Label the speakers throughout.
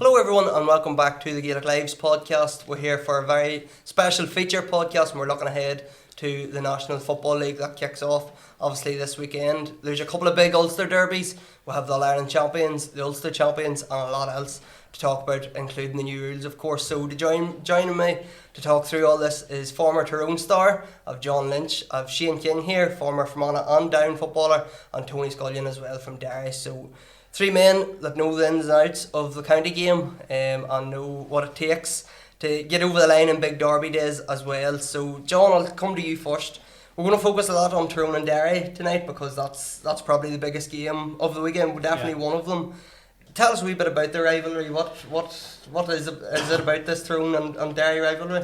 Speaker 1: Hello everyone and welcome back to the Gaelic Lives podcast. We're here for a very special feature podcast and we're looking ahead to the National Football League that kicks off obviously this weekend. There's a couple of big Ulster derbies. We have the All-Ireland champions, the Ulster champions and a lot else to talk about, including the new rules of course. So to joining me to talk through all this is former Tyrone star of John Lynch, of Shane King here, former Fermanagh and Down footballer, and Tony Scullion as well from Derry. So three men that know the ins and outs of the county game and know what it takes to get over the line in big derby days as well. So John, I'll come to you first. We're going to focus a lot on Tyrone and Derry tonight because that's probably the biggest game of the weekend, definitely one of them. Tell us a wee bit about the rivalry. What is it about this Tyrone and Derry rivalry?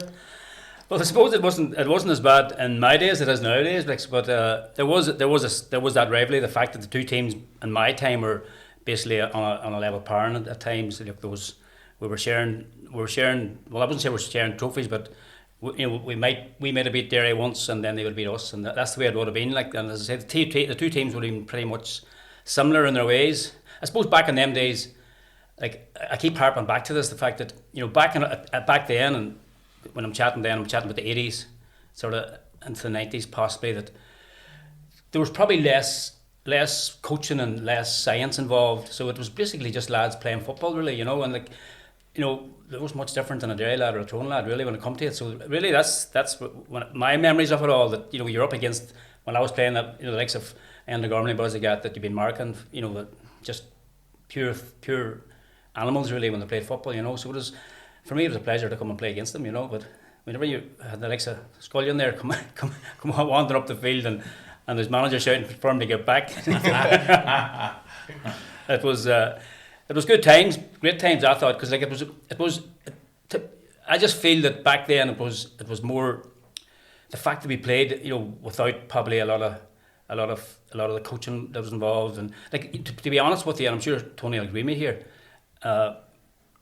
Speaker 2: Well, I suppose it wasn't as bad in my days as it is nowadays, but there was that rivalry. The fact that the two teams in my time were basically on a level par at times. Like we were sharing. Well, I wouldn't say we're sharing trophies, but we might have beat Derry once, and then they would beat us, and that's the way it would have been. Like, and as I said, the two teams would have been pretty much similar in their ways. I suppose back in them days, like I keep harping back to this, the fact that back then, and when I'm chatting about the 80s, sort of into the 90s, possibly, that there was probably less coaching and less science involved. So it was basically just lads playing football, really, and there was much different than a Derry lad or a Tyrone lad, really, when it come to it. So really, that's my memories of it all. That you're up against, when I was playing that, the likes of Enda Gormley, boys like that you've been marking, just pure animals, really, when they played football. So for me, it was a pleasure to come and play against them. But whenever you had the likes of Scullion there come wandering up the field and his manager shouting for him to get back. It was good times, great times, I thought, because I just feel that back then it was more the fact that we played, without probably a lot of the coaching that was involved, and to be honest with you, and I'm sure Tony will agree with me here,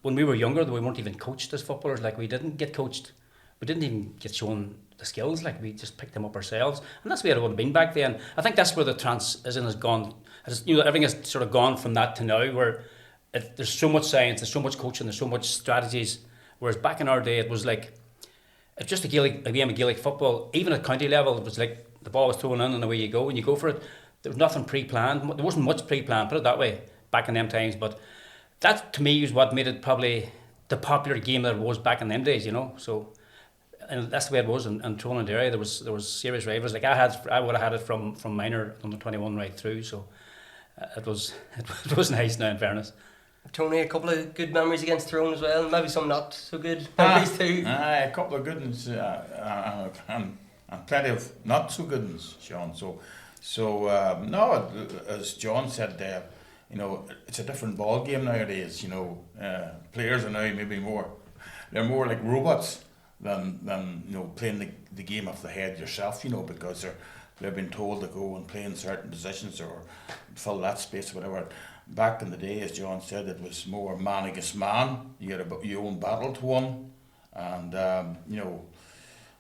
Speaker 2: when we were younger, we weren't even coached as footballers. Like, we didn't get coached, we didn't even get shown the skills. Like, we just picked them up ourselves, and that's the way it would have been back then. I think that's where the transition has gone. Everything has sort of gone from that to now, where there's so much science, there's so much coaching, there's so much strategies. Whereas back in our day, it was like, it's just a game of Gaelic football. Even at county level, it was like the ball was thrown in and away you go, and you go for it. There was nothing pre-planned. There wasn't much pre-planned, put it that way, back in them times. But that, to me, is what made it probably the popular game that it was back in them days. So, and that's the way it was. And Tyrone and Derry, there was serious rivals. Like, I would have had it from minor under 21 right through. So it was nice now, in fairness.
Speaker 1: Tony, a couple of good memories against Tyrone as well, maybe some not so good memories too.
Speaker 3: A couple of good ones, and plenty of not so good ones, Sean. So no, as John said there, it's a different ball game nowadays. Players are now maybe they're more like robots than playing the game off the head yourself. Because they've been told to go and play in certain positions or fill that space or whatever. Back in the day, as John said, it was more man against man. You had your own battle to win, and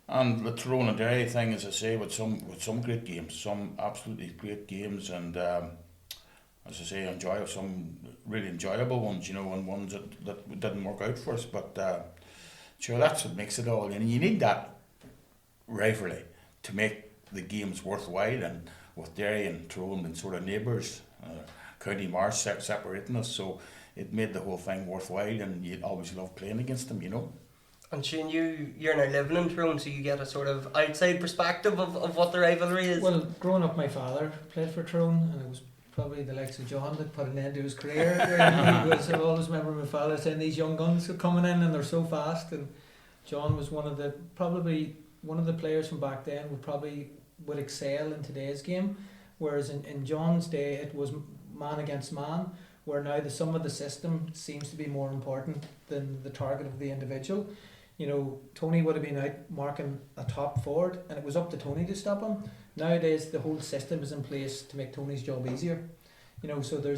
Speaker 3: and the Tyrone and Derry thing, as I say, with some great games, some absolutely great games, and as I say, some really enjoyable ones, and ones that didn't work out for us. But sure, that's what makes it all. You need that rivalry to make the games worthwhile, and with Derry and Tyrone being sort of neighbours. County Marsh separating us, so it made the whole thing worthwhile, and you'd always love playing against them,
Speaker 1: And Shane, you're now living in Tyrone, so you get a sort of outside perspective of what the rivalry is.
Speaker 4: Well, growing up, my father played for Tyrone, and it was probably the likes of John that put an end to his career. I always remember my father saying these young guns are coming in and they're so fast, and John was probably one of the players from back then would excel in today's game, whereas in John's day it was man against man, where now the sum of the system seems to be more important than the target of the individual. Tony would have been out marking a top forward, and it was up to Tony to stop him. Nowadays, the whole system is in place to make Tony's job easier. So there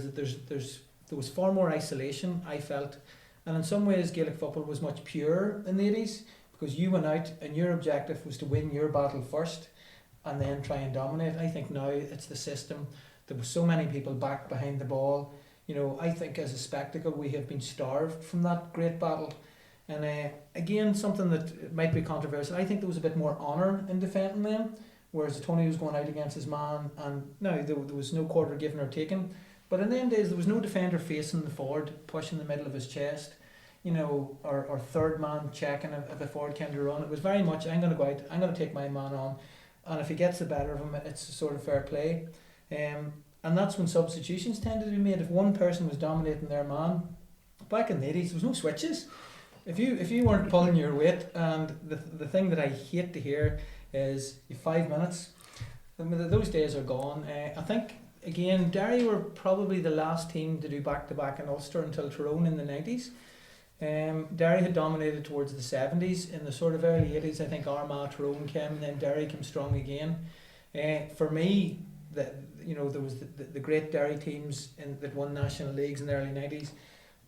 Speaker 4: was far more isolation, I felt, and in some ways, Gaelic football was much purer in the 80s, because you went out and your objective was to win your battle first, and then try and dominate. I think now it's the system. There were so many people back behind the ball. I think as a spectacle we have been starved from that great battle. And again, something that might be controversial, I think there was a bit more honour in defending them, whereas Tony was going out against his man, and now there was no quarter given or taken. But in them days, there was no defender facing the forward, pushing the middle of his chest, or third man checking if the forward came to run. It was very much, I'm going to go out, I'm going to take my man on, and if he gets the better of him, it's sort of fair play. And that's when substitutions tended to be made. If one person was dominating their man, back in the 80s, there was no switches. If you weren't pulling your weight, and the thing that I hate to hear is 5 minutes. Those days are gone. I think, again, Derry were probably the last team to do back-to-back in Ulster until Tyrone in the 90s. Derry had dominated towards the 70s. In the sort of early 80s, I think Armagh, Tyrone came, and then Derry came strong again. For me, there was the great Derry teams that won national leagues in the early 90s.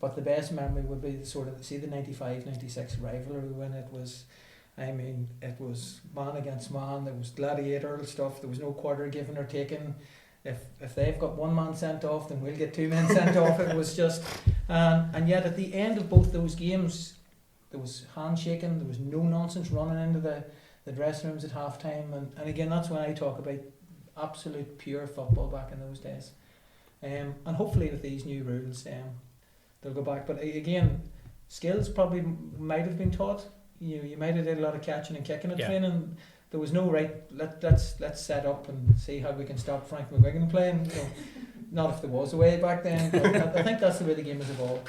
Speaker 4: But the best memory would be the 95-96 rivalry, when it was man against man. There was gladiator stuff. There was no quarter given or taken. If they've got one man sent off, then we'll get two men sent off. It was just, and yet at the end of both those games, there was handshaking. There was no nonsense running into the dressing rooms at half time. And again, that's when I talk about absolute pure football back in those days. And hopefully with these new rules, they'll go back. But again, skills probably might have been taught. You might have did a lot of catching and kicking at training. There was no let's set up and see how we can stop Frank McGuigan playing. Not if there was a way back then. But I think that's the way the game has evolved.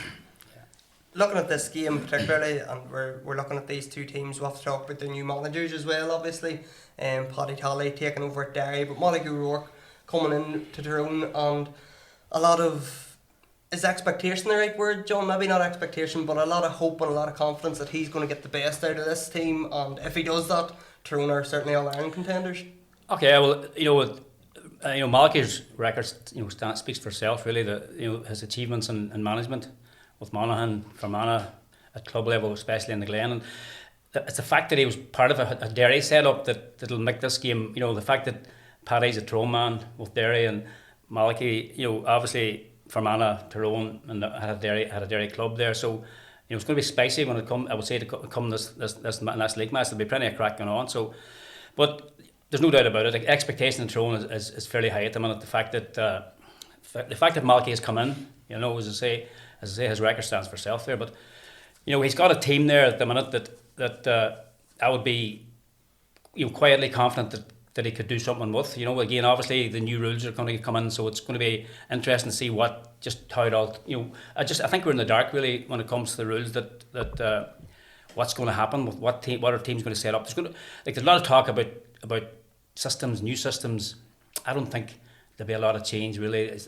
Speaker 1: Looking at this game particularly, and we're looking at these two teams, we'll have to talk about their new managers as well, obviously. Paddy Talley taking over at Derry, but Malachy O'Rourke coming in to Tyrone, and a lot of, is expectation the right word, John? Maybe not expectation, but a lot of hope and a lot of confidence that he's going to get the best out of this team, and if he does that, Tyrone are certainly All-Ireland contenders.
Speaker 2: Okay, well, Malachy's record, speaks for itself, really. His achievements in management with Monaghan, Fermanagh at club level, especially in the Glen, and it's the fact that he was part of a Derry setup that'll make this game. The fact that Paddy's a Tyrone man with Derry, and Malachy, obviously Fermanagh, Tyrone, and had a Derry club there, so it's going to be spicy when it comes. I would say to come this league match. There'll be plenty of crack going on. So, but there's no doubt about it. The expectation in Tyrone is fairly high at the minute. The fact that Malachy has come in, as I say, his record stands for itself there. But he's got a team there at the minute that I would be quietly confident that he could do something with. Again, obviously the new rules are going to come in, so it's going to be interesting to see how it all. I think we're in the dark really when it comes to the rules. That what's going to happen with what our team's going to set up. There's a lot of talk about systems, new systems. I don't think there'll be a lot of change really. As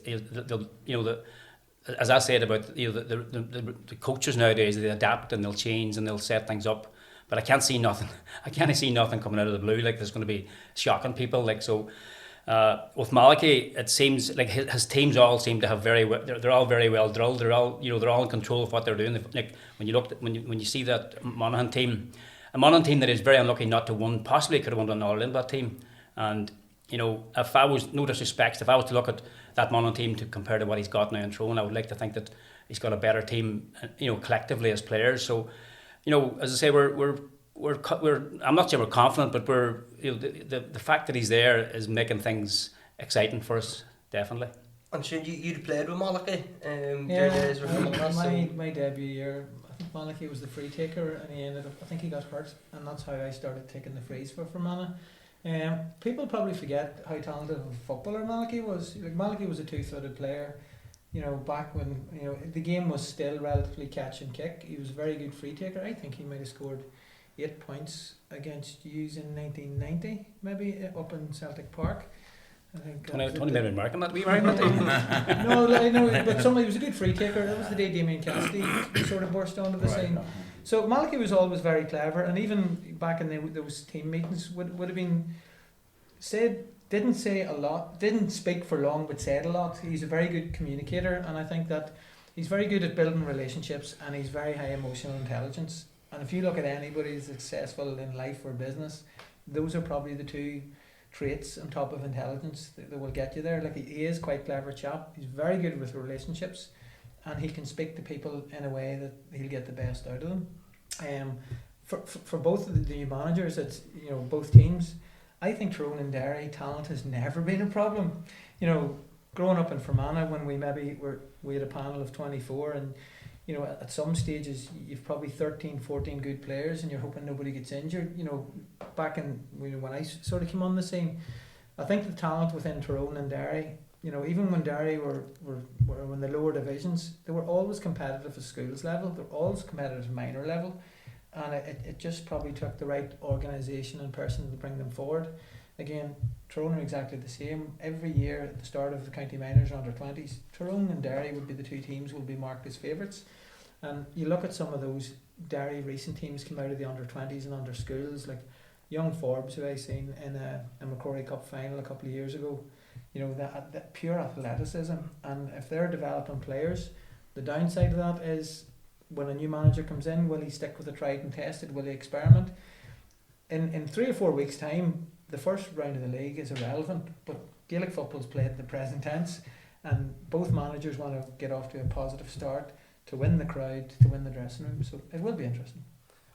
Speaker 2: I said about the coaches nowadays, they adapt and they'll change and they'll set things up. But I can't see nothing. I can't see nothing coming out of the blue. Like there's going to be shocking people. Like so, with Malachy, it seems like his teams all seem to have they're all very well drilled. They're all they're all in control of what they're doing. Like when you see that Monaghan team, a Monaghan team that is very unlucky not to win, possibly could have won an All-Ireland that team. And if I was, no disrespect, if I was to look at that Monaghan team to compare to what he's got now in Tyrone, I would like to think that he's got a better team, collectively as players. So. As I say, we're I'm not saying we're confident, but we're the fact that he's there is making things exciting for us, definitely.
Speaker 1: And Shane, you'd played with Malachy during the days with
Speaker 4: my debut year, I think Malachy was the free taker, and he ended up, I think he got hurt, and that's how I started taking the frees for Fermanagh. People probably forget how talented of a footballer Malachy was. Malachy was a two-footed player. Back when the game was still relatively catch and kick, he was a very good free taker. I think he might have scored 8 points against Hughes in 1990, maybe up in Celtic Park. I think
Speaker 2: Tony made a remark on that. Were you right?
Speaker 4: No, I know, but he was a good free taker. That was the day Damien Cassidy sort of burst onto the scene. No. So Malachy was always very clever, and even back in those team meetings would have been said. Didn't say a lot, didn't speak for long, but said a lot. He's a very good communicator, and I think that he's very good at building relationships, and he's very high emotional intelligence. And if you look at anybody who's successful in life or business, those are probably the two traits on top of intelligence that will get you there. Like he is quite clever chap. He's very good with relationships, and he can speak to people in a way that he'll get the best out of them. For both of the new managers, it's both teams. I think Tyrone and Derry talent has never been a problem. Growing up in Fermanagh, when we had a panel of 24, and at some stages you've probably 13, 14 good players, and you're hoping nobody gets injured. Back in when I sort of came on the scene, I think the talent within Tyrone and Derry, even when Derry were in the lower divisions, they were always competitive at schools level. They're always competitive at minor level, and it just probably took the right organisation and person to bring them forward. Again, Tyrone are exactly the same. Every year at the start of the county minors under 20s, Tyrone and Derry would be the two teams will be marked as favourites. And you look at some of those Derry recent teams come out of the under 20s and under schools, like young Forbes, who I seen in a Macquarie Cup final a couple of years ago. That pure athleticism, and if they're developing players, the downside of that is when a new manager comes in, will he stick with the tried and tested? Will he experiment? In 3 or 4 weeks' time, the first round of the league is irrelevant, but Gaelic football's played in the present tense, and both managers want to get off to a positive start to win the crowd, to win the dressing room, so it will be interesting.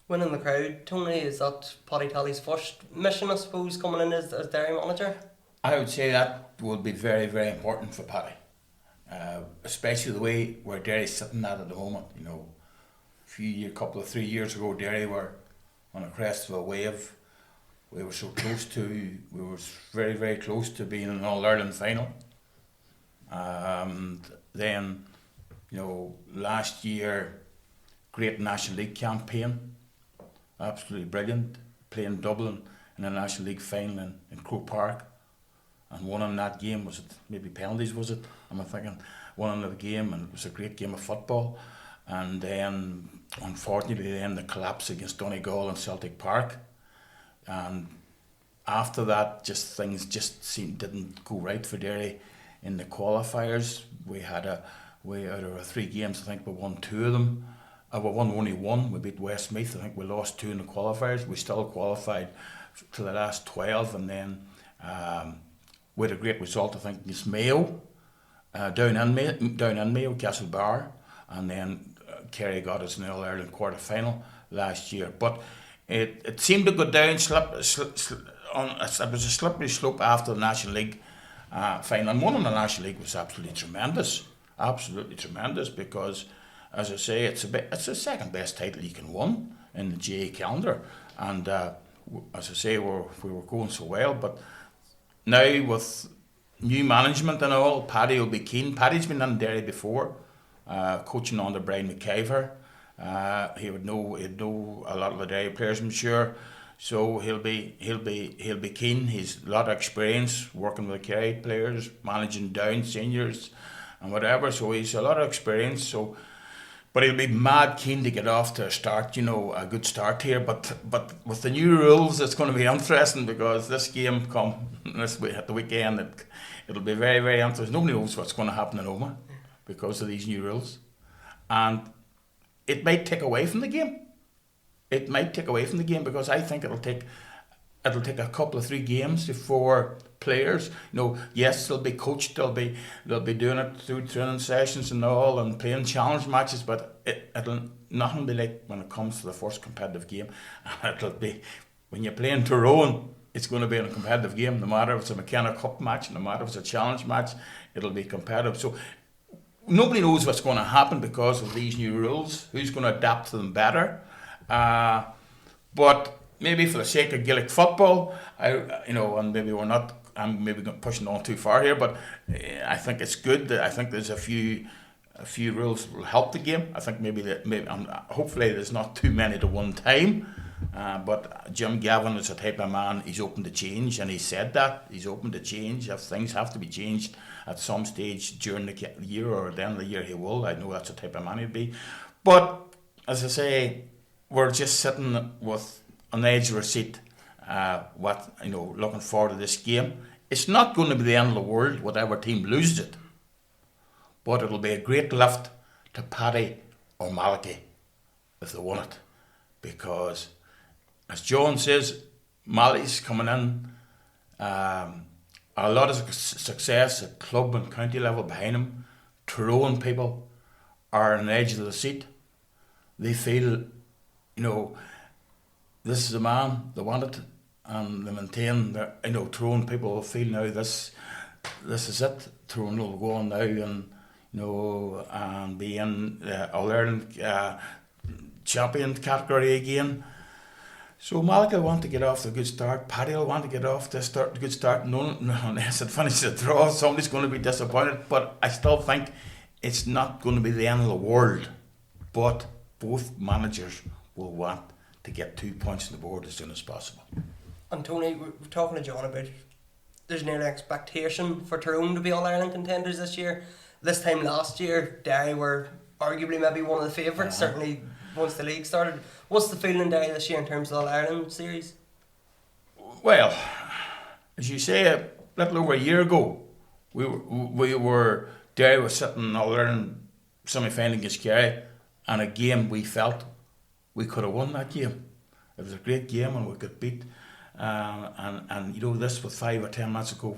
Speaker 1: Winning the crowd, Tony, is that Paddy Tally's first mission, I suppose, coming in as Derry manager?
Speaker 3: I would say that would be very, very important for Paddy, especially the way where Derry's sitting at the moment. Couple of 3 years ago, Derry were on a crest of a wave. We were very, very close to being in an All-Ireland final. And then, last year, great National League campaign, absolutely brilliant, playing Dublin in a National League final in Croke Park, and won in that game. Was it maybe penalties, was it? I'm thinking, won in the game, and it was a great game of football. And then, unfortunately, the collapse against Donegal and Celtic Park. And after that, things didn't go right for Derry in the qualifiers. We out of our 3 games, I think we won 2 of them. We won only 1. We beat Westmeath. I think we lost 2 in the qualifiers. We still qualified to the last 12, and then we had a great result, I think, against Mayo, down in Mayo, Castlebar, and then Kerry got us in the All-Ireland quarter-final last year. But it seemed to go down, it was a slippery slope after the National League final. And winning the National League was absolutely tremendous, because, as I say, it's the second best title you can win in the GA calendar. And as I say, we were going so well, but now with new management and all, Paddy will be keen. Paddy's been in Derry before, coaching under Brian McIver. He'd know a lot of the Derry players, I'm sure. So he'll be keen. He's a lot of experience working with Kerry players, managing down seniors and whatever. So he's a lot of experience. But he'll be mad keen to get off to a start, a good start here. But with the new rules, it's going to be interesting, because this game at the weekend, it'll be very, very interesting. Nobody knows what's going to happen in Oma because of these new rules, and it might take away from the game. Because I think it'll take a couple of 3 games before players, yes, they'll be coached, they'll be doing it through training sessions and all, and playing challenge matches, but it'll nothing be like when it comes to the first competitive game. It'll be when you're playing Tyrone, it's going to be in a competitive game, no matter if it's a McKenna Cup match, no matter if it's a challenge match, it'll be competitive. So nobody knows what's going to happen because of these new rules, who's going to adapt to them better. But maybe for the sake of Gaelic football, and maybe we're not, I'm maybe pushing on too far here, but I think it's good. I think there's a few rules that will help the game. I think hopefully there's not too many at one time. But Jim Gavin is the type of man, he's open to change, and he said that he's open to change. If things have to be changed at some stage during the year or the end of the year, he will. I know that's the type of man he'd be. But as I say, we're just sitting with on the edge of our seat, looking forward to this game. It's not going to be the end of the world, whatever team loses it, but it'll be a great lift to Paddy or Malachy if they won it, because as John says, Malachy's coming in A lot of success at club and county level behind him. Tyrone people are on the edge of the seat. They feel, this is the man, they want it, and they maintain that, Tyrone people feel now this is it. Tyrone will go on now and, and be in All-Ireland champion category again. So Malachy will want to get off to a good start. Paddy will want to get off to a good start. No, unless it finishes a draw, somebody's going to be disappointed. But I still think it's not going to be the end of the world. But both managers will want to get 2 points on the board as soon as possible.
Speaker 1: And Tony, we're talking to John about there's nearly expectation for Tyrone to be All-Ireland contenders this year. This time last year, Derry were arguably maybe one of the favourites, certainly once the league started. What's the feeling in Derry this year in terms of the All-Ireland series?
Speaker 3: Well, as you say, a little over a year ago, Derry was sitting in All-Ireland semi-final against Kerry, and a game we felt we could have won that game. It was a great game and we could beat. This was 5 or 10 months ago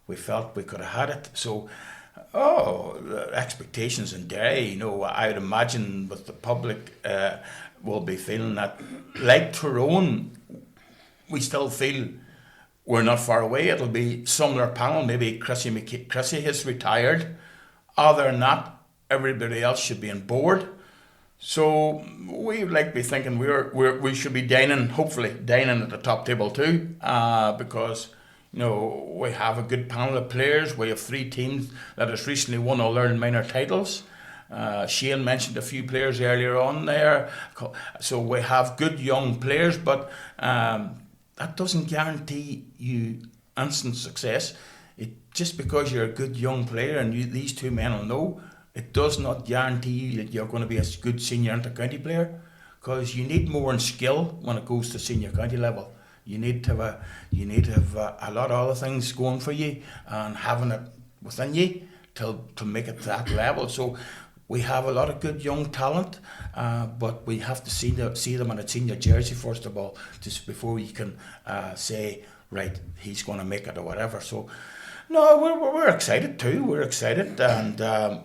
Speaker 3: we felt we could have had it. So, the expectations in Derry, I would imagine with the public will be feeling that, like Tyrone, we still feel we're not far away. It'll be similar panel. Maybe Chrissy has retired. Other than that, everybody else should be on board. So we would like to be thinking we should be hopefully dining at the top table too, because we have a good panel of players. We have 3 teams that has recently won All-Ireland minor titles. Shane mentioned a few players earlier on there. So we have good young players, but that doesn't guarantee you instant success. Just because you're a good young player and these 2 men will know, it does not guarantee you that you're going to be a good senior inter-county player, because you need more in skill when it goes to senior county level. You need to have a lot of other things going for you and having it within you to make it to that level. So we have a lot of good young talent, but we have to see them in a senior jersey first of all, just before you can say, right, he's going to make it or whatever. So. No, we're excited too. We're excited, and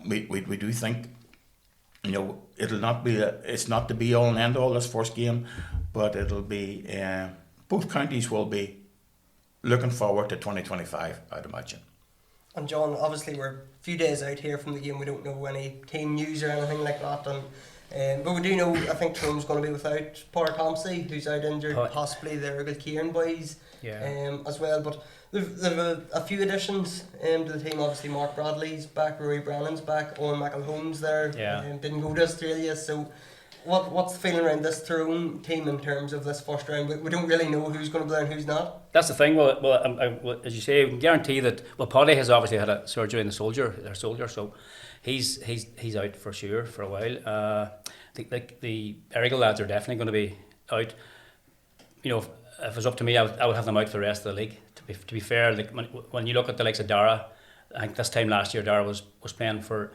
Speaker 3: we do think, it'll not be it's not the be all and end all this first game, but it'll be both counties will be looking forward to 2025, I'd imagine.
Speaker 1: And John, obviously we're a few days out here from the game. We don't know any team news or anything like that, but we do know I think Tyrone's going to be without Power Thompson, who's out injured, possibly the Ergal Kieran boys, as well. But They've a few additions to the team. Obviously, Mark Bradley's back, Rory Brannan's back, Owen McElholm's there. Didn't go to Australia. So, what's the feeling around this Tyrone team in terms of this first round? We don't really know who's going to play and who's not.
Speaker 2: That's the thing. Well, as you say, we can guarantee that. Well, Paddy has obviously had a surgery in their shoulder, so he's out for sure for a while. I think like the Ergal lads are definitely going to be out. If it was up to me, I would have them out for the rest of the league. To be fair, like when you look at the likes of Dara, I think this time last year Dara was playing for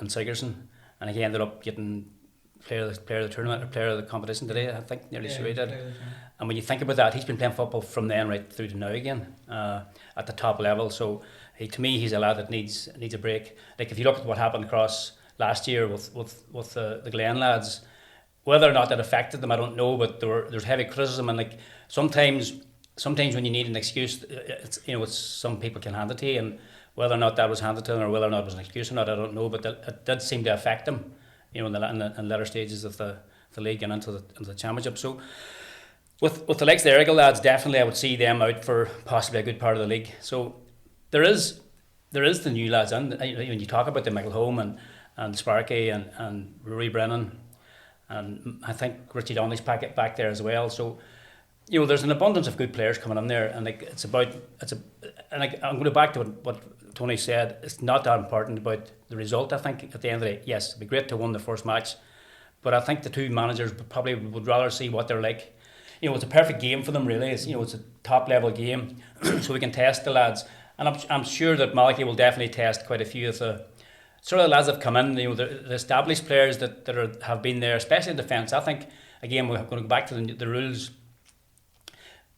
Speaker 2: Sigerson, and he ended up getting player of the tournament or player of the competition today. I think nearly sure he did. And when you think about that, he's been playing football from then right through to now again at the top level. So to me, he's a lad that needs a break. Like if you look at what happened across last year with the Glen lads, whether or not that affected them, I don't know. But there's heavy criticism, and like sometimes when you need an excuse, it's some people can hand it to you, and whether or not that was handed to them or whether or not it was an excuse or not, I don't know. But it did seem to affect them, in the latter stages of the league and into the championship. So with the likes of the Ergal lads, definitely I would see them out for possibly a good part of the league. So there is the new lads, and when you talk about the McElholm and Sparky and Rory Brennan, and I think Richie Donnelly's back there as well. So there's an abundance of good players coming in there, and I'm going back to what Tony said. It's not that important about the result. I think at the end of the day, yes, it'd be great to win the first match, but I think the two managers probably would rather see what they're like. It's a perfect game for them, really. It's a top level game, so we can test the lads, and I'm sure that Malachy will definitely test quite a few of the sort of lads that have come in. The established players that have been there, especially in defence. I think again we're going to go back to the rules.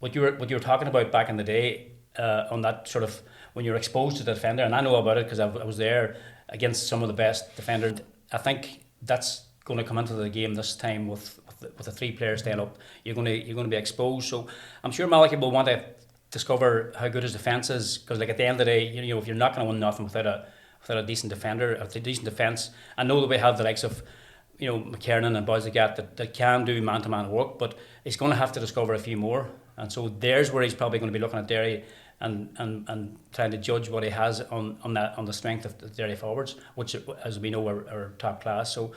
Speaker 2: what you were talking about back in the day, on that sort of when you're exposed to the defender, and I know about it because I was there against some of the best defenders. I think that's going to come into the game this time with the three players staying up. You're going to be exposed. So I'm sure Malachy will want to discover how good his defence is, because like at the end of the day, you know, if you're not going to win nothing without a decent defender, a decent defence. I know that we have the likes of, you know, McKiernan and boys like that can do man-to-man work, but he's going to have to discover a few more. And so there's where he's probably going to be looking at Derry and trying to judge what he has on the strength of the Derry forwards, which, as we know, are top class. So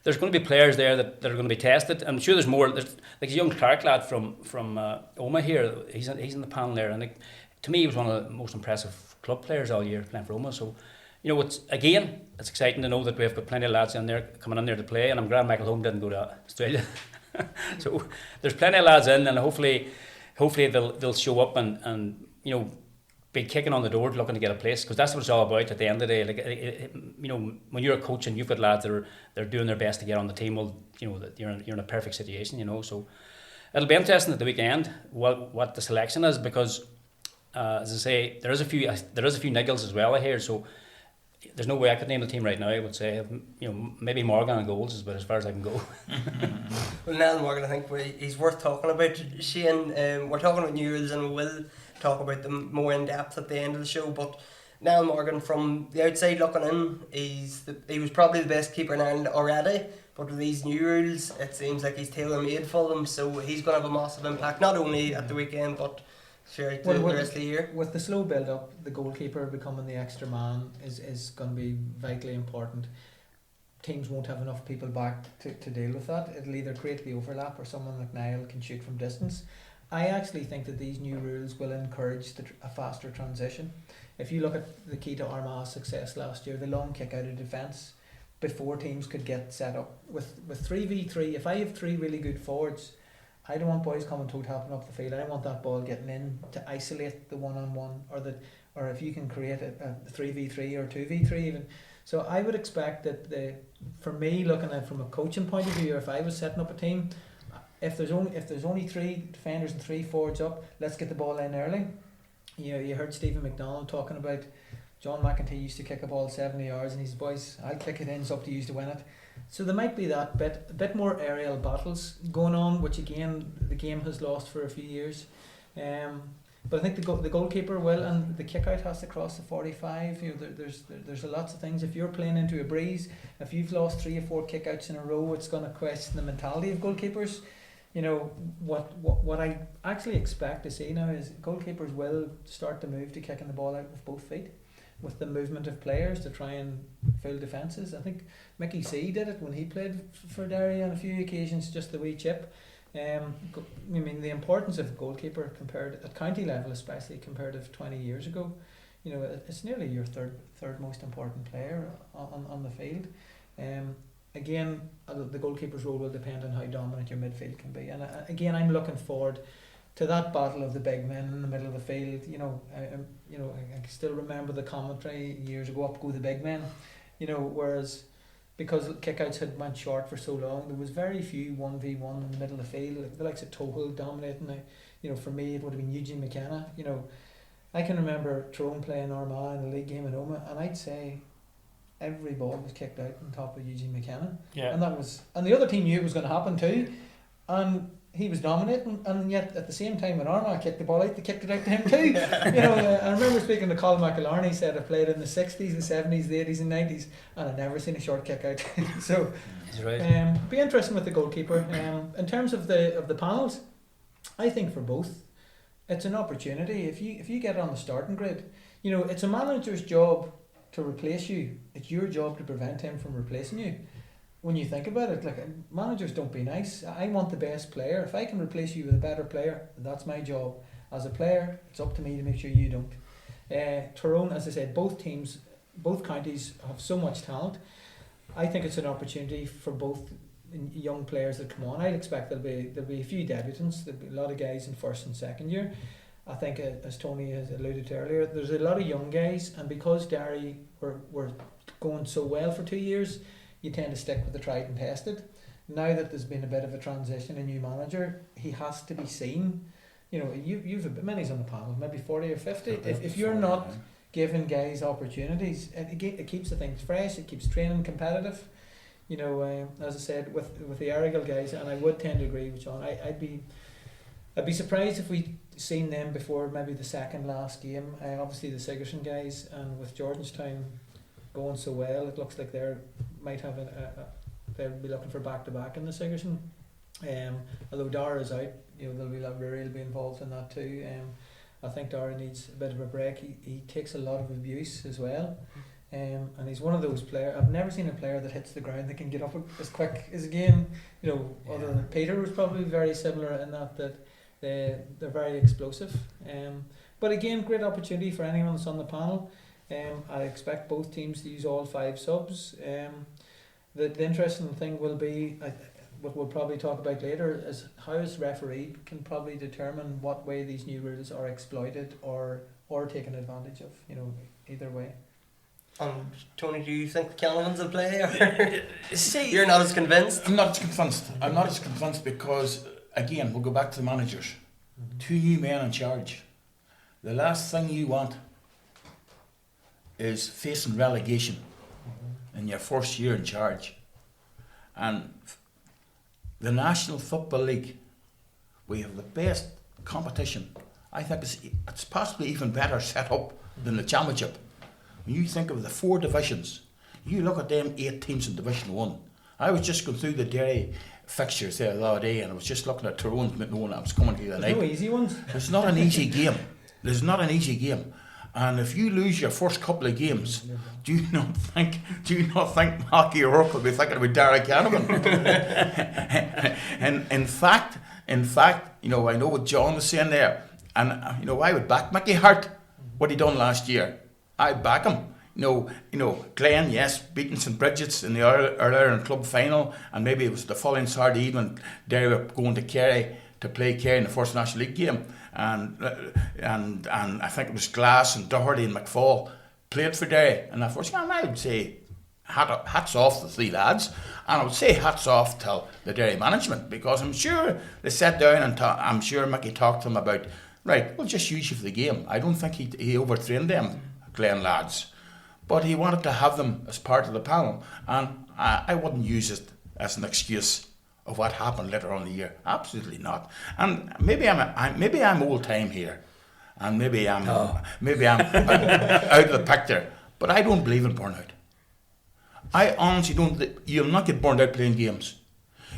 Speaker 2: there's going to be players there that are going to be tested. I'm sure there's more. There's like a young Clark lad from Oma here. He's in the panel there, and to me, he was one of the most impressive club players all year playing for Oma. So, you know, it's exciting to know that we've got plenty of lads in there coming in there to play, and I'm glad Michael Holm didn't go to Australia. So there's plenty of lads in, and hopefully they'll show up and you know, be kicking on the door looking to get a place, because that's what it's all about at the end of the day. Like, you know, when you're a coach and you've got lads that they're doing their best to get on the team, well, you know, that you're in a perfect situation, you know. So it'll be interesting at the weekend what the selection is, because as I say, there is a few niggles as well, I hear. So there's no way I could name the team right now. I would say, you know, maybe Morgan and goals is about as far as I can go.
Speaker 1: Well, Niall Morgan, I think he's worth talking about. Shane, we're talking about new rules, and we will talk about them more in depth at the end of the show. But Niall Morgan, from the outside looking in, he was probably the best keeper in Ireland already. But with these new rules, it seems like he's tailor-made for them. So he's going to have a massive impact, not only at the weekend, but throughout the rest of the year.
Speaker 4: With the slow build-up, the goalkeeper becoming the extra man is going to be vitally important. Teams won't have enough people back to deal with that. It'll either create the overlap, or someone like Niall can shoot from distance. I actually think that these new rules will encourage a faster transition. If you look at the key to Armagh's success last year, the long kick out of defence before teams could get set up. With 3v3, if I have three really good forwards, I don't want boys coming toe-tapping up the field. I want that ball getting in to isolate the one-on-one, or if you can create a 3v3 or 2v3 even. So I would expect that for me, looking at it from a coaching point of view, or if I was setting up a team, if there's only three defenders and three forwards up, let's get the ball in early. You heard Stephen McDonald talking about John McEntee used to kick a ball 70 yards, and he says, boys, I'll kick it in, it's up to you to win it. So there might be that a bit more aerial battles going on, which again the game has lost for a few years. But I think the goalkeeper will, and the kick out has to cross the 45. You know, there's lots of things. If you're playing into a breeze, if you've lost 3 or 4 kick outs in a row, it's going to question the mentality of goalkeepers. You know, what I actually expect to see now is goalkeepers will start to move to kicking the ball out with both feet, with the movement of players to try and fill defences. I think Mickey C did it when he played for Derry on a few occasions, just the wee chip. I mean, the importance of the goalkeeper compared at county level, especially compared to 20 years ago, you know, it's nearly your third most important player on the field. Again, the goalkeeper's role will depend on how dominant your midfield can be. And again, I'm looking forward to that battle of the big men in the middle of the field. You know, I still remember the commentary years ago, up go the big men. You know, whereas because kickouts had went short for so long, there was very few 1v1 in the middle of the field. Like the likes of Tohill dominating. You know, for me it would have been Eugene McKenna. You know, I can remember Tyrone playing Armagh in a league game in Oma, and I'd say every ball was kicked out on top of Eugene McKenna. Yeah. And the other team knew it was going to happen too, and he was dominating, and yet at the same time when Armagh kicked the ball out, they kicked it out to him too. You know, I remember speaking to Colin McIllarney. He said I played in the 60s, the 70s, the 80s and 90s, and I'd never seen a short kick out. So
Speaker 2: he's right.
Speaker 4: Be interesting with the goalkeeper. In terms of the panels, I think for both, it's an opportunity. If you get on the starting grid, you know, it's a manager's job to replace you. It's your job to prevent him from replacing you. When you think about it, like, managers don't be nice. I want the best player. If I can replace you with a better player, that's my job. As a player, it's up to me to make sure you don't. Tyrone, as I said, both counties have so much talent. I think it's an opportunity for both young players that come on. I'd expect there'll be a few debutants. There'll be a lot of guys in first and second year. I think, as Tony has alluded to earlier, there's a lot of young guys, and because Derry were going so well for 2 years, you tend to stick with the tried and tested. Now that there's been a bit of a transition, a new manager, he has to be seen you've many's on the panel, maybe 40 or 50. If you're not giving guys opportunities, it keeps the things fresh. It keeps training competitive. As I said, with the Argyll guys, and I would tend to agree with John. I'd be surprised if we seen them before maybe the second last game. Obviously the Sigerson guys, and with Georgetown going so well, it looks like might have they'll be looking for back to back in the Sigerson. Although Dara is out, they'll be involved in that too. I think Dara needs a bit of a break. He takes a lot of abuse as well. And he's one of those players. I've never seen a player that hits the ground that can get up as quick as again. Other than Peter was probably very similar in that they're very explosive. But again, great opportunity for anyone that's on the panel. I expect both teams to use all 5 subs. The interesting thing will be, what we'll probably talk about later, is how as referee can probably determine what way these new rules are exploited or taken advantage of. Either way.
Speaker 1: Tony, do you think Canavan's will play, or you're not as convinced?
Speaker 3: I'm not as convinced because, again, we'll go back to the managers. 2 new men in charge. The last thing you want is facing relegation in your first year in charge. And the National Football League, we have the best competition. I think it's possibly even better set up than the Championship. When you think of the 4 divisions, you look at them 8 teams in Division 1. I was just going through the Derry fixtures there the other day, and I was just looking at Tyrone, and I was coming here tonight.
Speaker 4: No easy ones.
Speaker 3: It's not an easy game. There's not an easy game. And if you lose your first couple of games, do you not think Malky O'Rourke will be thinking about Derek Canavan? And in fact, I know what John was saying there, and I would back Mickey Hart, what he done last year. I'd back him. Glenn, yes, beating St Bridget's in the Ireland Club final, and maybe it was the following Saturday evening they were going to Kerry to play Kerry in the first National League game, and I think it was Glass and Doherty and McFall played for Derry, and I would say hats off to the 3 lads, and I would say hats off to the Derry management, because I'm sure they sat down and I'm sure Mickey talked to them about, right, we'll just use you for the game. I don't think he overtrained them Glen lads, but he wanted to have them as part of the panel, and I wouldn't use it as an excuse of what happened later on in the year. Absolutely not. And maybe I'm old time here, and maybe I'm out of the picture, but I don't believe in burnout. I honestly don't. You'll not get burned out playing games.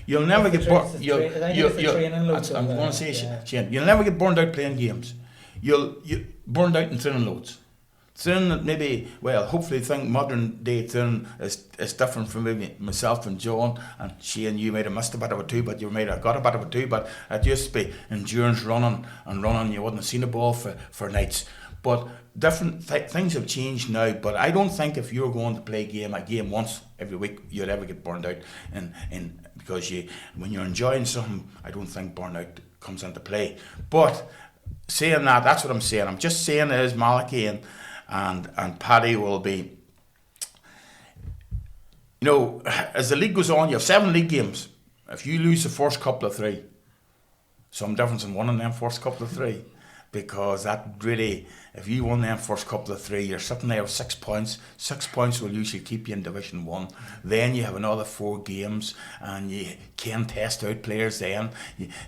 Speaker 3: You'll never get burned. I'm going to say, Shane, you'll never get burned out playing games. You'll burned out in training loads. Training maybe, hopefully modern day training is different from maybe myself and John and Shane. You might have missed a bit of it too, but you might have got a bit of it too. But it used to be endurance running. You wouldn't have seen the ball for nights. But different things have changed now. But I don't think if you're going to play a game once every week, you'd ever get burned out. Because when you're enjoying something, I don't think burnout comes into play. But saying that, that's what I'm saying. I'm just saying it is Malachy and Paddy will be, as the league goes on, you have 7 league games. If you lose the first couple of 3, some difference in one of them first couple of 3, because that really, if you won them first couple of 3, you're sitting there with 6 points. 6 points will usually keep you in Division 1. Then you have another 4 games, and you can test out players then.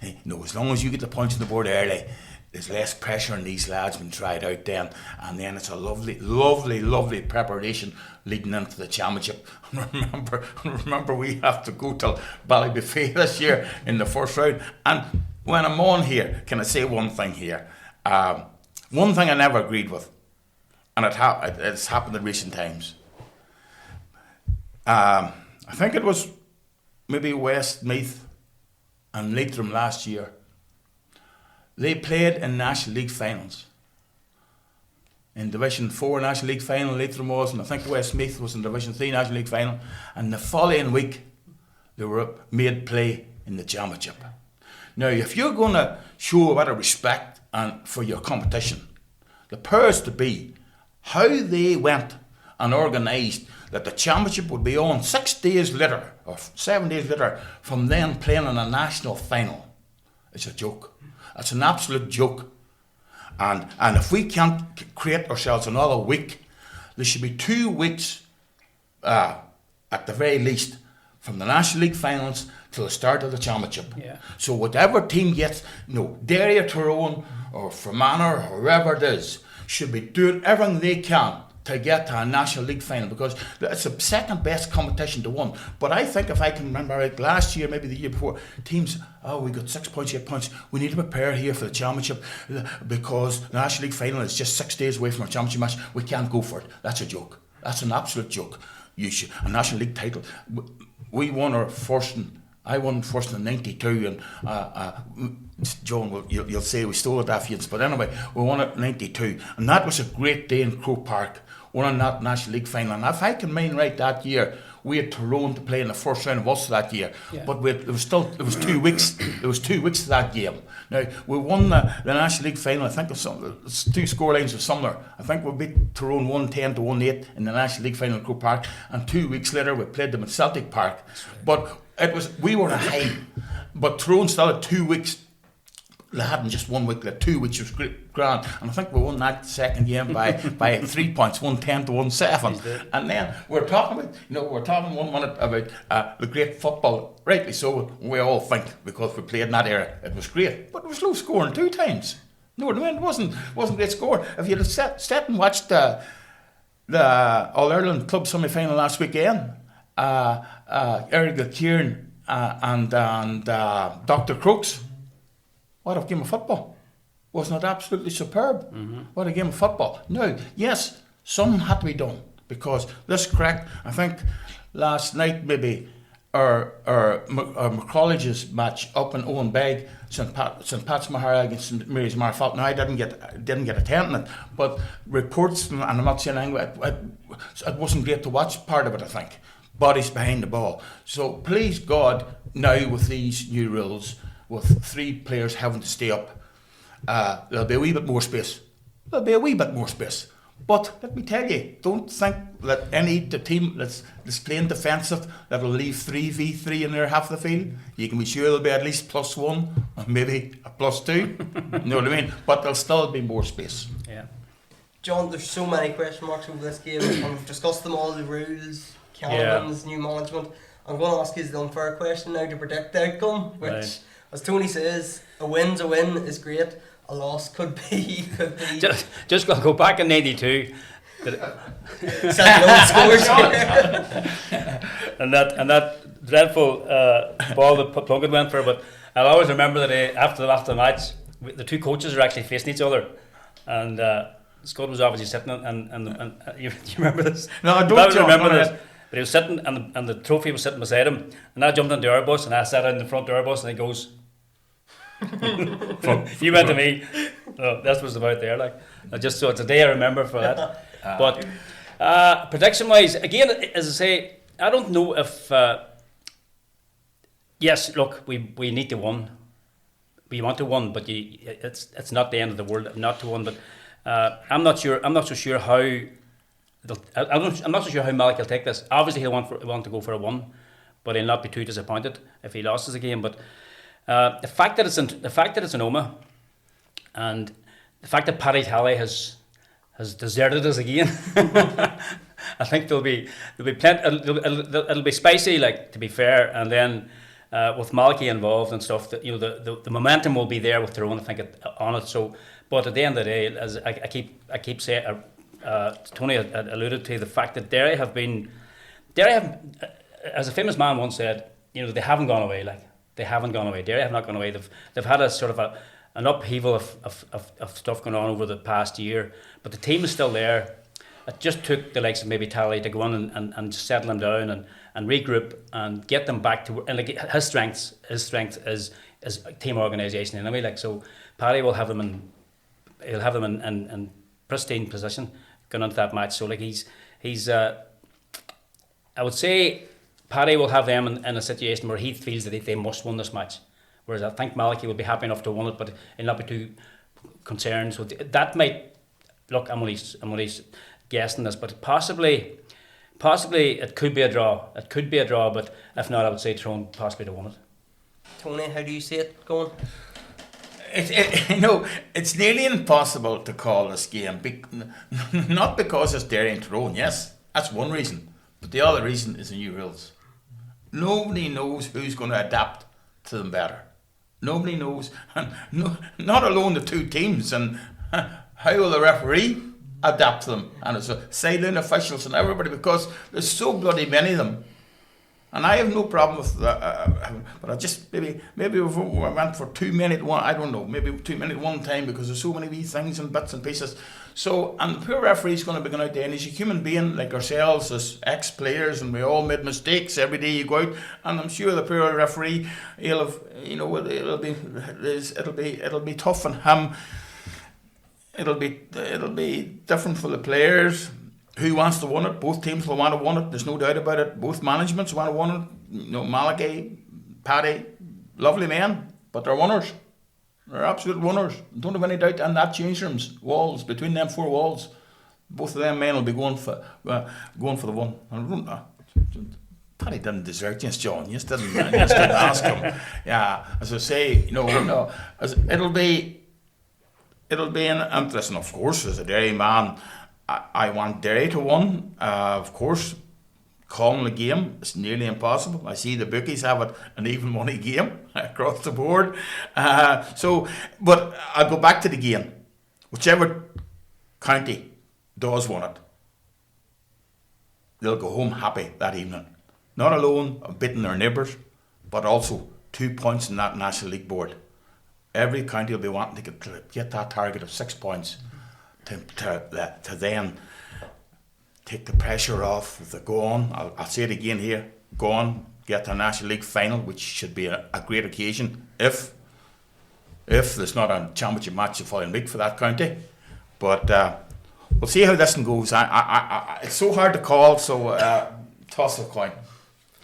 Speaker 3: As long as you get the points on the board early, there's less pressure on these lads being tried out then, and then it's a lovely, lovely, lovely preparation leading into the Championship. And remember we have to go till Ballybuffet this year in the first round. And when I'm on here, can I say one thing here? One thing I never agreed with, and it's happened in recent times. I think it was maybe Westmeath and Leitrim last year. They played in National League finals. In Division 4 National League final, Leitrim was, and I think Westmeath was in Division 3 National League final. And the following week, they were made play in the Championship. Now, if you're going to show a bit of respect for your competition, the powers to be, how they went and organised that the Championship would be on 6 days later, or 7 days later, from then playing in a national final, it's a joke. It's an absolute joke. And if we can't create ourselves another week, there should be 2 weeks at the very least from the National League finals till the start of the championship.
Speaker 2: Yeah.
Speaker 3: So whatever team gets, Derry or Tyrone or Fermanagh or whoever it is, should be doing everything they can to get to a National League final, because it's the second best competition to win. But I think, if I can remember right, last year, maybe the year before, teams, we got 6 points, 8 points, we need to prepare here for the championship because the National League final is just 6 days away from our championship match. We can't go for it. That's a joke. That's an absolute joke. A National League title. We won our first, I won first in '92, and John, you'll say we stole it off you, but anyway, we won it in '92, and that was a great day in Croke Park, winning that National League final. And if I can mind right, that year we had Tyrone to play in the first round of Ulster that year, but it was 2 weeks. There was 2 weeks to that game. Now we won the National League final. I think it's 2 scorelines of similar. I think we beat Tyrone 110 to 1-8 in the National League final in Croke Park, and 2 weeks later we played them at Celtic Park. But we were a high, but Tyrone still had 2 weeks. They hadn't just 1 week, they had 2 weeks, was grand. And I think we won that second game by 3 points, 110 to 1-7. And then we're talking about, 1 minute about the great football. Rightly so, we all think, because we played in that era, it was great. But it was low scoring 2 times. No, it wasn't great score. If you'd have sat and watched the All-Ireland Club semi-final last weekend, Eric Kieran and Dr. Crooks, what a game of football. Wasn't it absolutely superb? Mm-hmm. What a game of football. Now, yes, something had to be done, because this crack, I think last night maybe, our McColledge's match up in Owen Beg, St. Pat's Mahara against St. Mary's Marfalt. Now, I didn't get attending it, but reports, and I'm not saying anything, it wasn't great to watch part of it, I think. Bodies behind the ball. So please God, now with these new rules, with 3 players having to stay up, there'll be a wee bit more space. But let me tell you, don't think that the team that's playing defensive, that'll leave 3v3 in their half of the field. You can be sure there'll be at least +1, or maybe a +2. You know what I mean? But there'll still be more space.
Speaker 2: Yeah.
Speaker 1: John, there's so many question marks over this game, and we've discussed them all, the rules, Callaghan's new management. I'm going to ask you the unfair question now to predict the outcome, which, as Tony says, a win's a win is great, a loss could be.
Speaker 2: Just go back in '92.
Speaker 1: Set the old scores.
Speaker 2: and that dreadful ball that Plunkett went for. But I'll always remember the day after the match, the 2 coaches were actually facing each other, and Scott was obviously sitting, and you remember this?
Speaker 3: No, I don't
Speaker 2: remember this. But he was sitting, and the trophy was sitting beside him, and I jumped into our bus, and I sat in the front of our bus, and he goes, you went to me. That was about there, so it's a day I remember for that. But prediction wise, again, as I say, I don't know if yes, look, we need to win. We want to win, but it's not the end of the world not to win. But I'm not so sure how. I'm not so sure how Malik will take this. Obviously, he'll want to go for a 1, but he'll not be too disappointed if he loses a game. But the fact that it's in Oma, and the fact that Paddy Talley has deserted us again, I think there'll be plenty. It'll be spicy, to be fair, and then with Malky involved and stuff, that the momentum will be there with Tyrone, I think, on it. So, but at the end of the day, as I keep saying, Tony alluded to the fact that Derry have, as a famous man once said, they haven't gone away. They haven't gone away. Derry have not gone away. They've had a sort of an upheaval of stuff going on over the past year, but the team is still there. It just took the likes of maybe Tally to go on and settle them down and regroup and get them back to, and his strength is team organisation anyway. So Paddy will have them in pristine position going into that match. So he's I would say Paddy will have them in a situation where he feels that they must win this match, whereas I think Malachy will be happy enough to win it, but he'll not be too concerned. So that might look. I'm only guessing this, but possibly it could be a draw. It could be a draw, but if not, I would say Tyrone possibly to win it.
Speaker 1: Tony, how do you see it going?
Speaker 3: it's nearly impossible to call this game. Not because it's Derry and Tyrone. Yes, that's one reason. But the other reason is the new rules. Nobody knows who's going to adapt to them better. Nobody knows, and not alone the two teams. And how will the referee adapt to them? And it's sideline officials and everybody, because there's so bloody many of them. And I have no problem with that, but I just maybe we went for too many at one. I don't know, maybe too many at one time, because there's so many wee things and bits and pieces. So, and the poor referee's going to be going out there, and he's a human being like ourselves as ex-players, and we all made mistakes every day you go out. And I'm sure the poor referee, he'll have, it'll be tough on him. It'll be different for the players. Who wants to win it? Both teams will want to win it. There's no doubt about it. Both managements want to win it. Malachi, Paddy, lovely men, but they're winners. They're absolute winners. Don't have any doubt. And that change rooms, walls, between them four walls, both of them men will be going for the one. Paddy didn't desert you, John. You just didn't ask him. Yeah, as I say, it'll be an interesting. Of course, as a Derry man, I want Derry to win. Of course, calling the game is nearly impossible. I see the bookies have it an even money game across the board. But I'll go back to the game. Whichever county does win it, they'll go home happy that evening. Not alone of beating their neighbours, but also 2 points in that National League board. Every county will be wanting to get that target of 6 points. To then take the pressure off. If they go on, I'll say it again here, go on, get the National League final, which should be a great occasion if there's not a championship match the following week for that county. But we'll see how this one goes. I it's so hard to call, so toss a coin.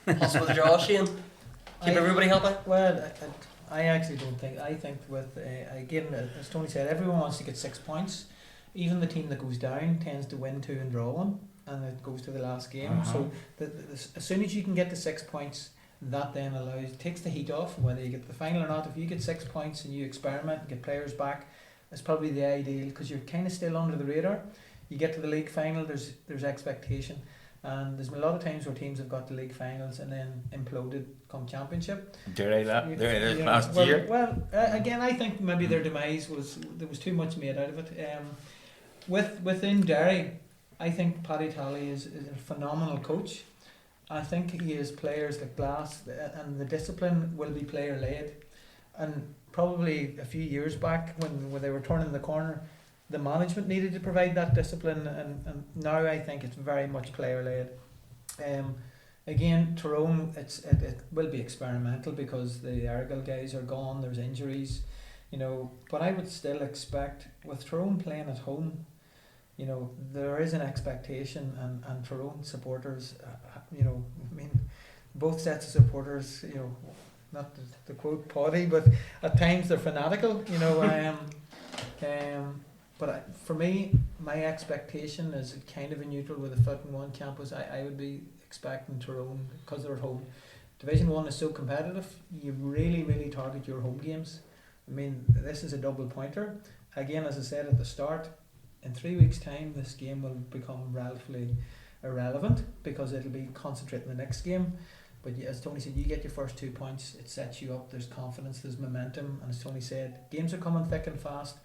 Speaker 1: Possible to draw, Shane? Keep everybody happy?
Speaker 4: Well, I actually don't think. I think with, again, as Tony said, everyone wants to get 6 points. Even the team that goes down tends to win 2 and draw 1, and it goes to the last game. So as soon as you can get the 6 points, that then takes the heat off, whether you get the final or not. If you get 6 points and you experiment and get players back, that's probably the ideal, because you're kind of still under the radar. You get to the league final, there's expectation, and there's been a lot of times where teams have got to league finals and then imploded come championship.
Speaker 3: Last year.
Speaker 4: Well, again, I think maybe their demise there was too much made out of it. Within Derry, I think Paddy Talley is a phenomenal coach. I think he has players like Glass, and the discipline will be player led. And probably a few years back, when they were turning the corner, the management needed to provide that discipline, and now I think it's very much player led. Again, Tyrone, it will be experimental because the Argyll guys are gone. There's injuries, but I would still expect, with Tyrone playing at home, there is an expectation, and Tyrone supporters, both sets of supporters, not to quote Paddy, but at times they're fanatical, but for me, my expectation is kind of a neutral with a foot in one camp. I would be expecting Tyrone, because they're at home. Division 1 is so competitive, you really, really target your home games. This is a double pointer. Again, as I said at the start, in 3 weeks' time, this game will become relatively irrelevant, because it'll be concentrating the next game. But as Tony said, you get your first 2 points, it sets you up, there's confidence, there's momentum, and as Tony said, games are coming thick and fast,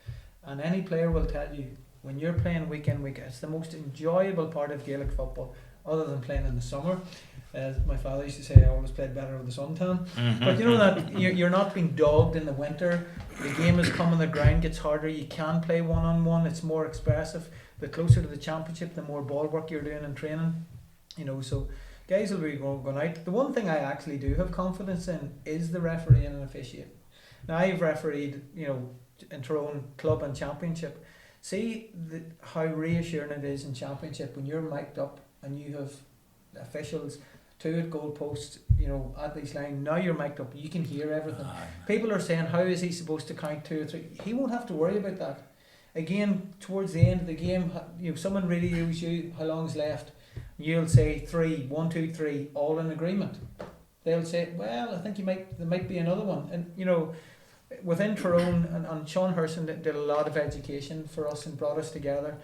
Speaker 4: and any player will tell you, when you're playing week in, week out, it's the most enjoyable part of Gaelic football, other than playing in the summer. As my father used to say, I always played better with the suntan. But that you're not being dogged in the winter. The game is coming, the ground gets harder, you can play one-on-one, it's more expressive. The closer to the championship, the more ball work you're doing in training. So guys will be going out. The one thing I actually do have confidence in is the refereeing and officiating. Now, I've refereed, in Tyrone club and championship. See how reassuring it is in championship when you're mic'd up and you have officials 2 at goal posts, at this line. Now you're mic'd up, you can hear everything. People are saying, how is he supposed to count 2 or 3? He won't have to worry about that. Again, towards the end of the game, someone radios you how long's left. You'll say 3, 1, 2, 3, all in agreement. They'll say, well, I think there might be another one. And within Tyrone, and Sean Herson did a lot of education for us and brought us together,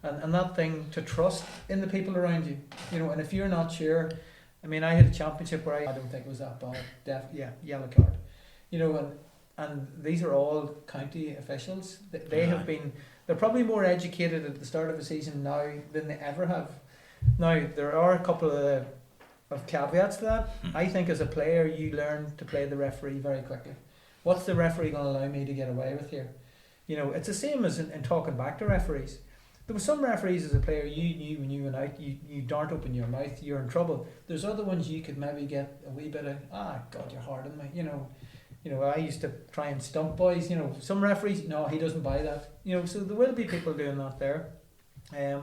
Speaker 4: and that thing to trust in the people around you, and if you're not sure, I mean, I had a championship where I don't think it was that bad, yellow card, and these are all county officials. They have been, they're probably more educated at the start of the season now than they ever have. Now, there are a couple of caveats to that. I think as a player, you learn to play the referee very quickly. What's the referee going to allow me to get away with here? It's the same as in talking back to referees. There were some referees as a player you knew when you went out, you daren't open your mouth, you're in trouble. There's other ones you could maybe get a wee bit of, God, you're hard on me, I used to try and stump boys, some referees, no, he doesn't buy that. So there will be people doing that there. And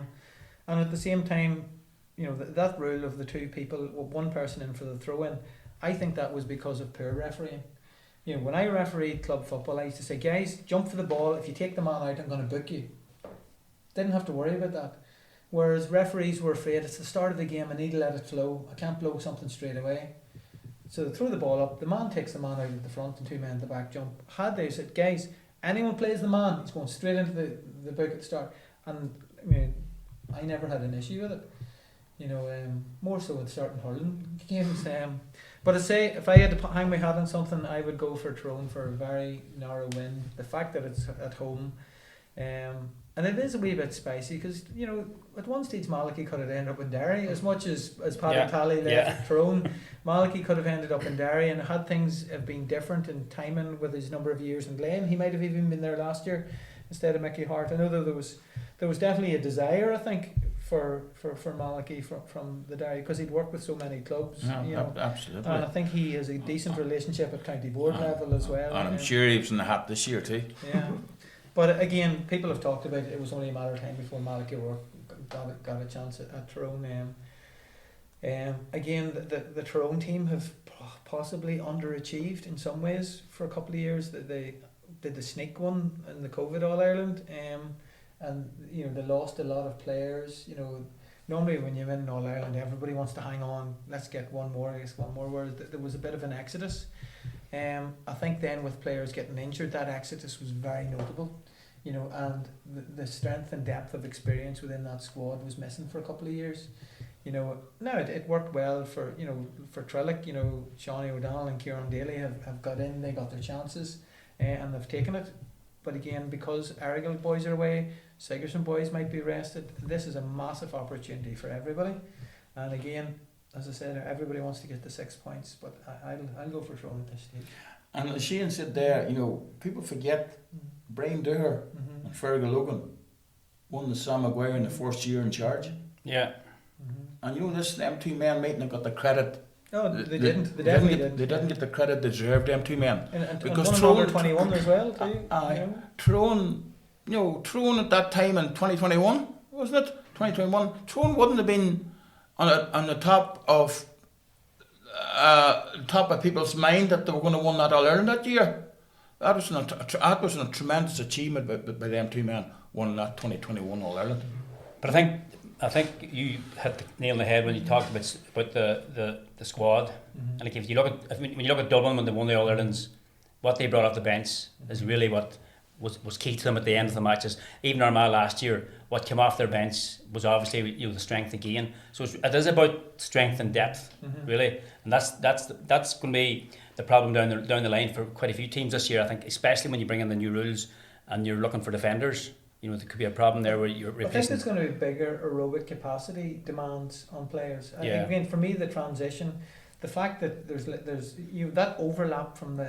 Speaker 4: at the same time, that rule of the two people, one person in for the throw-in, I think that was because of poor refereeing. When I refereed club football, I used to say, guys, jump for the ball. If you take the man out, I'm going to book you. Didn't have to worry about that. Whereas referees were afraid, it's the start of the game, I need to let it flow. I can't blow something straight away. So they throw the ball up, the man takes the man out at the front and 2 men at the back jump. Had they said, guys, anyone plays the man, he's going straight into the book at the start. And I never had an issue with it. More so with certain hurling games. But I say, if I had to hang my hat on something, I would go for Tyrone for a very narrow win. The fact that it's at home, and it is a wee bit spicy because at one stage Malachy could have ended up in Derry as much as Paddy Tally left Tyrone. Malachy could have ended up in Derry, and had things have been different in timing with his number of years in Glen, he might have even been there last year instead of Mickey Hart. I know there was definitely a desire, I think, for Malachy from the Derry because he'd worked with so many clubs.
Speaker 3: Absolutely.
Speaker 4: And I think he has a decent relationship at county board level as well.
Speaker 3: And I'm sure he was in the hat this year too.
Speaker 4: Yeah. But again, people have talked about it was only a matter of time before Malachy got a chance at Tyrone. Again, the Tyrone team have possibly underachieved in some ways for a couple of years. That they did the sneak one in the COVID All Ireland, and they lost a lot of players. Normally when you're in All Ireland, everybody wants to hang on. Let's get one more. Whereas there was a bit of an exodus. I think then with players getting injured, that exodus was very notable. And the strength and depth of experience within that squad was missing for a couple of years. Now it worked well for Trillick. Shawnee O'Donnell and Kieran Daly have got in, they got their chances, and they've taken it. But again, because Argyll boys are away, Sigerson boys might be rested, this is a massive opportunity for everybody. And again, as I said, everybody wants to get the 6 points, but I'll go for Tyrone at this stage.
Speaker 3: And as Shane said there, people forget Brian Dooher and Fergal Logan won the Sam Maguire in the first year in charge.
Speaker 2: Yeah.
Speaker 3: And them two men mightn't have got the credit.
Speaker 4: No, they didn't. They definitely didn't.
Speaker 3: They didn't get the credit they deserved, them two men.
Speaker 4: And
Speaker 3: because
Speaker 4: one under 21 as well, too.
Speaker 3: Tyrone at that time in 2021, wasn't it? 2021. Tyrone wouldn't have been on the top of people's mind that they were going to win that All Ireland that year. That was a tremendous achievement by them two men winning that 2021 All Ireland.
Speaker 2: But I think you hit the nail on the head when you talked about the squad. And like if you look at when you look at Dublin when they won the All Irelands, what they brought off the bench is really what was key to them at the end of the matches. Even Armagh last year, what came off their bench was obviously the strength again. So it is about strength and depth, really, and that's going to be the problem down the line for quite a few teams this year. I think, especially when you bring in the new rules and you're looking for defenders. There could be a problem there where you're replacing. I think
Speaker 4: there's going to be bigger aerobic capacity demands on players. Again, for me, the transition, the fact that there's that overlap from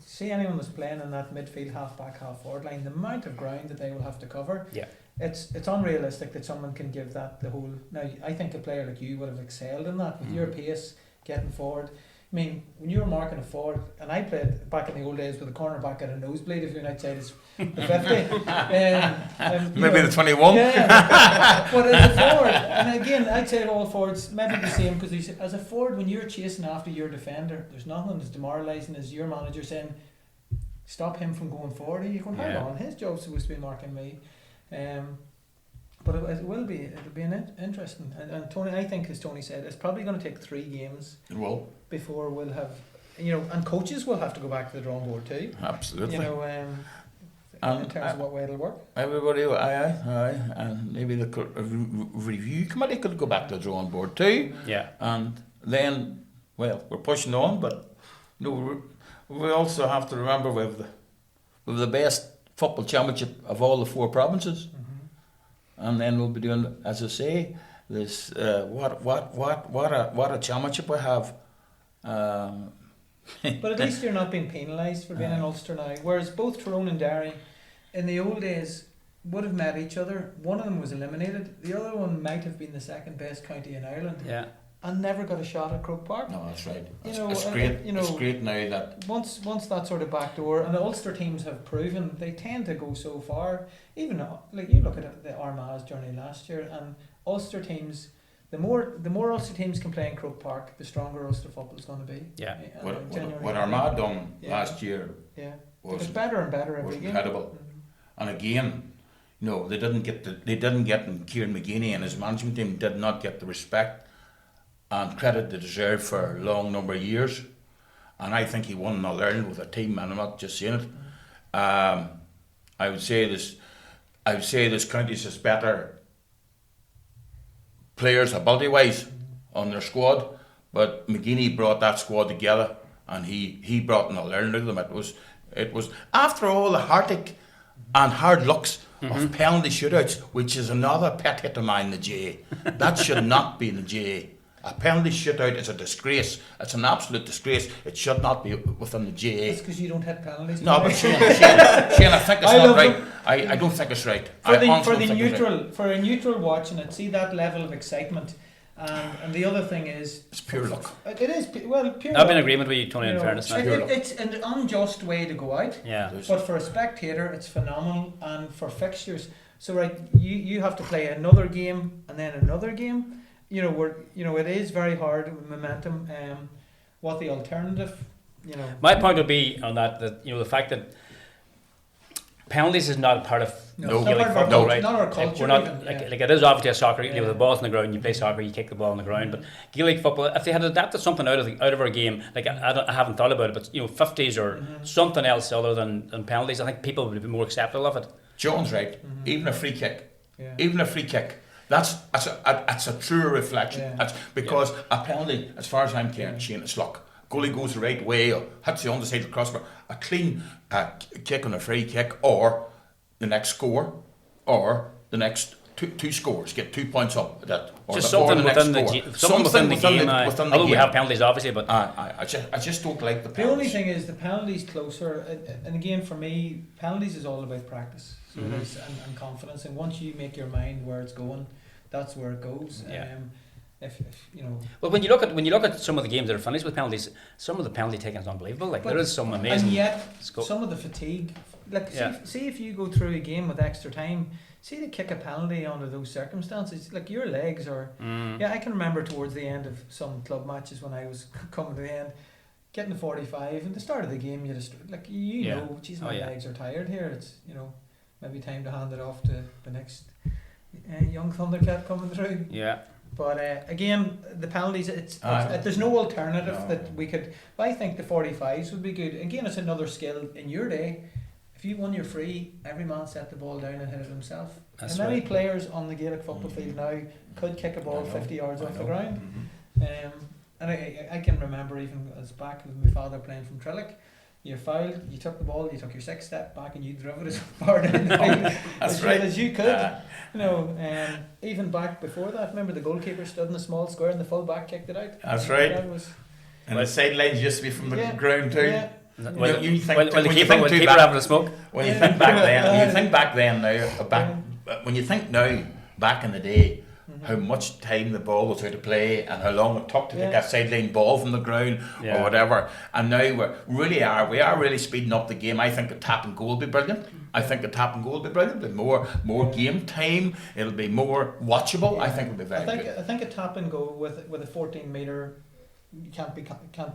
Speaker 4: see anyone that's playing in that midfield, half back, half forward line, the amount of ground that they will have to cover.
Speaker 2: Yeah.
Speaker 4: It's unrealistic that someone can give that the whole. Now, I think a player like you would have excelled in that with your pace, getting forward. I mean, when you were marking a forward, and I played back in the old days with a cornerback at a nosebleed if you're outside his the 50.
Speaker 3: Maybe the 21.
Speaker 4: Yeah. But as a forward, and again, I'd say all forwards, maybe the same position. As a forward, when you're chasing after your defender, there's nothing as demoralising as your manager saying, stop him from going forward. And you can hold on, his job's supposed to be marking me. But it'll be an interesting. And Tony, I think, as Tony said, it's probably going to take 3 games.
Speaker 3: It will.
Speaker 4: Before we'll have and coaches will have to go back to the drawing board too.
Speaker 3: Absolutely.
Speaker 4: In terms of what way it'll work.
Speaker 3: Everybody, aye, and maybe the review committee could go back to the drawing board too.
Speaker 2: Yeah.
Speaker 3: And then, we're pushing on, but we also have to remember we have the best football championship of all the 4 provinces, and then we'll be doing, as I say, this what a championship we have.
Speaker 4: But at least you're not being penalised for being in Ulster now. Whereas both Tyrone and Derry, in the old days, would have met each other. One of them was eliminated. The other one might have been the second best county in Ireland.
Speaker 2: Yeah.
Speaker 4: And never got a shot at Croke Park.
Speaker 3: No, that's right.
Speaker 4: It's
Speaker 3: great. It's great now that
Speaker 4: once that sort of back door, and the Ulster teams have proven they tend to go so far. Even like you look at the Armagh's journey last year, and Ulster teams. The more Ulster teams can play in Croke Park, the stronger Ulster football is going to be.
Speaker 2: Yeah.
Speaker 3: What Armagh done last year was
Speaker 4: better and better every game.
Speaker 3: Incredible. And again, they didn't get and Kieran McGeeney and his management team did not get the respect and credit they deserve for a long number of years. And I think he won in All-Ireland with a team, and I'm not just saying it. I would say this county is better players ability wise on their squad, but McGeeney brought that squad together, and he brought an All-Ireland out of them. It was after all the heartache and hard looks of penalty shootouts, which is another pet hit of mine, the GA. That should not be in the GA. A penalty shootout is a disgrace. It's an absolute disgrace. It should not be within the GA.
Speaker 4: It's because you don't hit penalties.
Speaker 3: No, but Shane, I think it's not right. I don't think it's right.
Speaker 4: For a neutral watching it, see that level of excitement, and the other thing is
Speaker 3: it's pure luck.
Speaker 4: It is pure.
Speaker 2: I've been in agreement with you, Tony. In fairness,
Speaker 4: it's an unjust way to go out.
Speaker 2: Yeah.
Speaker 4: But for a spectator, it's phenomenal, and for fixtures, so you have to play another game and then another game. It is very hard with momentum. What the alternative,
Speaker 2: My point would be on that the fact that penalties is not a part of Gaelic football, right?
Speaker 4: Not our culture.
Speaker 2: We're not like it is obviously a soccer. You know, the ball's on the ground, you play soccer, you kick the ball on the ground. But Gaelic football, if they had adapted something out of our game, like I haven't thought about it, but 50s or something else other than penalties, I think people would be more acceptable of it.
Speaker 3: John's right. Even a free kick. That's a truer reflection. That's because a penalty, as far as I'm concerned, Shane, it's luck. Goalie goes the right way or hits the underside of the crossbar. A clean kick on a free kick, or the next score, or the next two scores, get 2 points up. That or
Speaker 2: just
Speaker 3: the,
Speaker 2: something
Speaker 3: or the
Speaker 2: within
Speaker 3: next
Speaker 2: the
Speaker 3: score.
Speaker 2: something within the game. Although we have penalties, obviously, but
Speaker 3: I just don't like the penalties.
Speaker 4: The only thing is the penalties closer, and again for me, penalties is all about practice, so it is, and confidence. And once you make your mind where it's going, that's where it goes. If
Speaker 2: well, when you look at some of the games that are finished with penalties, some of the penalty taking is unbelievable. Like there is some amazing,
Speaker 4: and yet some of the fatigue. Like see if you go through a game with extra time, see to kick a penalty under those circumstances, like your legs are. I can remember towards the end of some club matches when I was coming to the end, getting to 45 and the start of the game, you just like geez, my legs are tired here. It's maybe time to hand it off to the next young Thundercat coming through.
Speaker 2: Yeah.
Speaker 4: But again, the penalties, there's no alternative that we could. But I think the 45s would be good. Again, it's another skill. In your day, if you won your free, every man set the ball down and hit it himself.
Speaker 2: That's
Speaker 4: and many players on the Gaelic football field now could kick a ball 50 yards off the ground. And I can remember even as back with my father playing from Trillick. You fouled, you took the ball, you took your 6 step back, and you drove it as far down the field as you could. Even back before that, remember the goalkeeper stood in the small square and the full back kicked it out.
Speaker 3: That's right. And the sidelines used to be from the ground too.
Speaker 2: Yeah. When the keeper having a smoke.
Speaker 3: When you think back then, when you think now, back in the day, how much time the ball was out of play and how long it took to get that sideline ball from the ground or whatever. And now we are really speeding up the game. I think a tap and goal will be brilliant. There'll be more game time. It'll be more watchable. I think it'll be very good.
Speaker 4: I think a tap and go with a 14 metre can't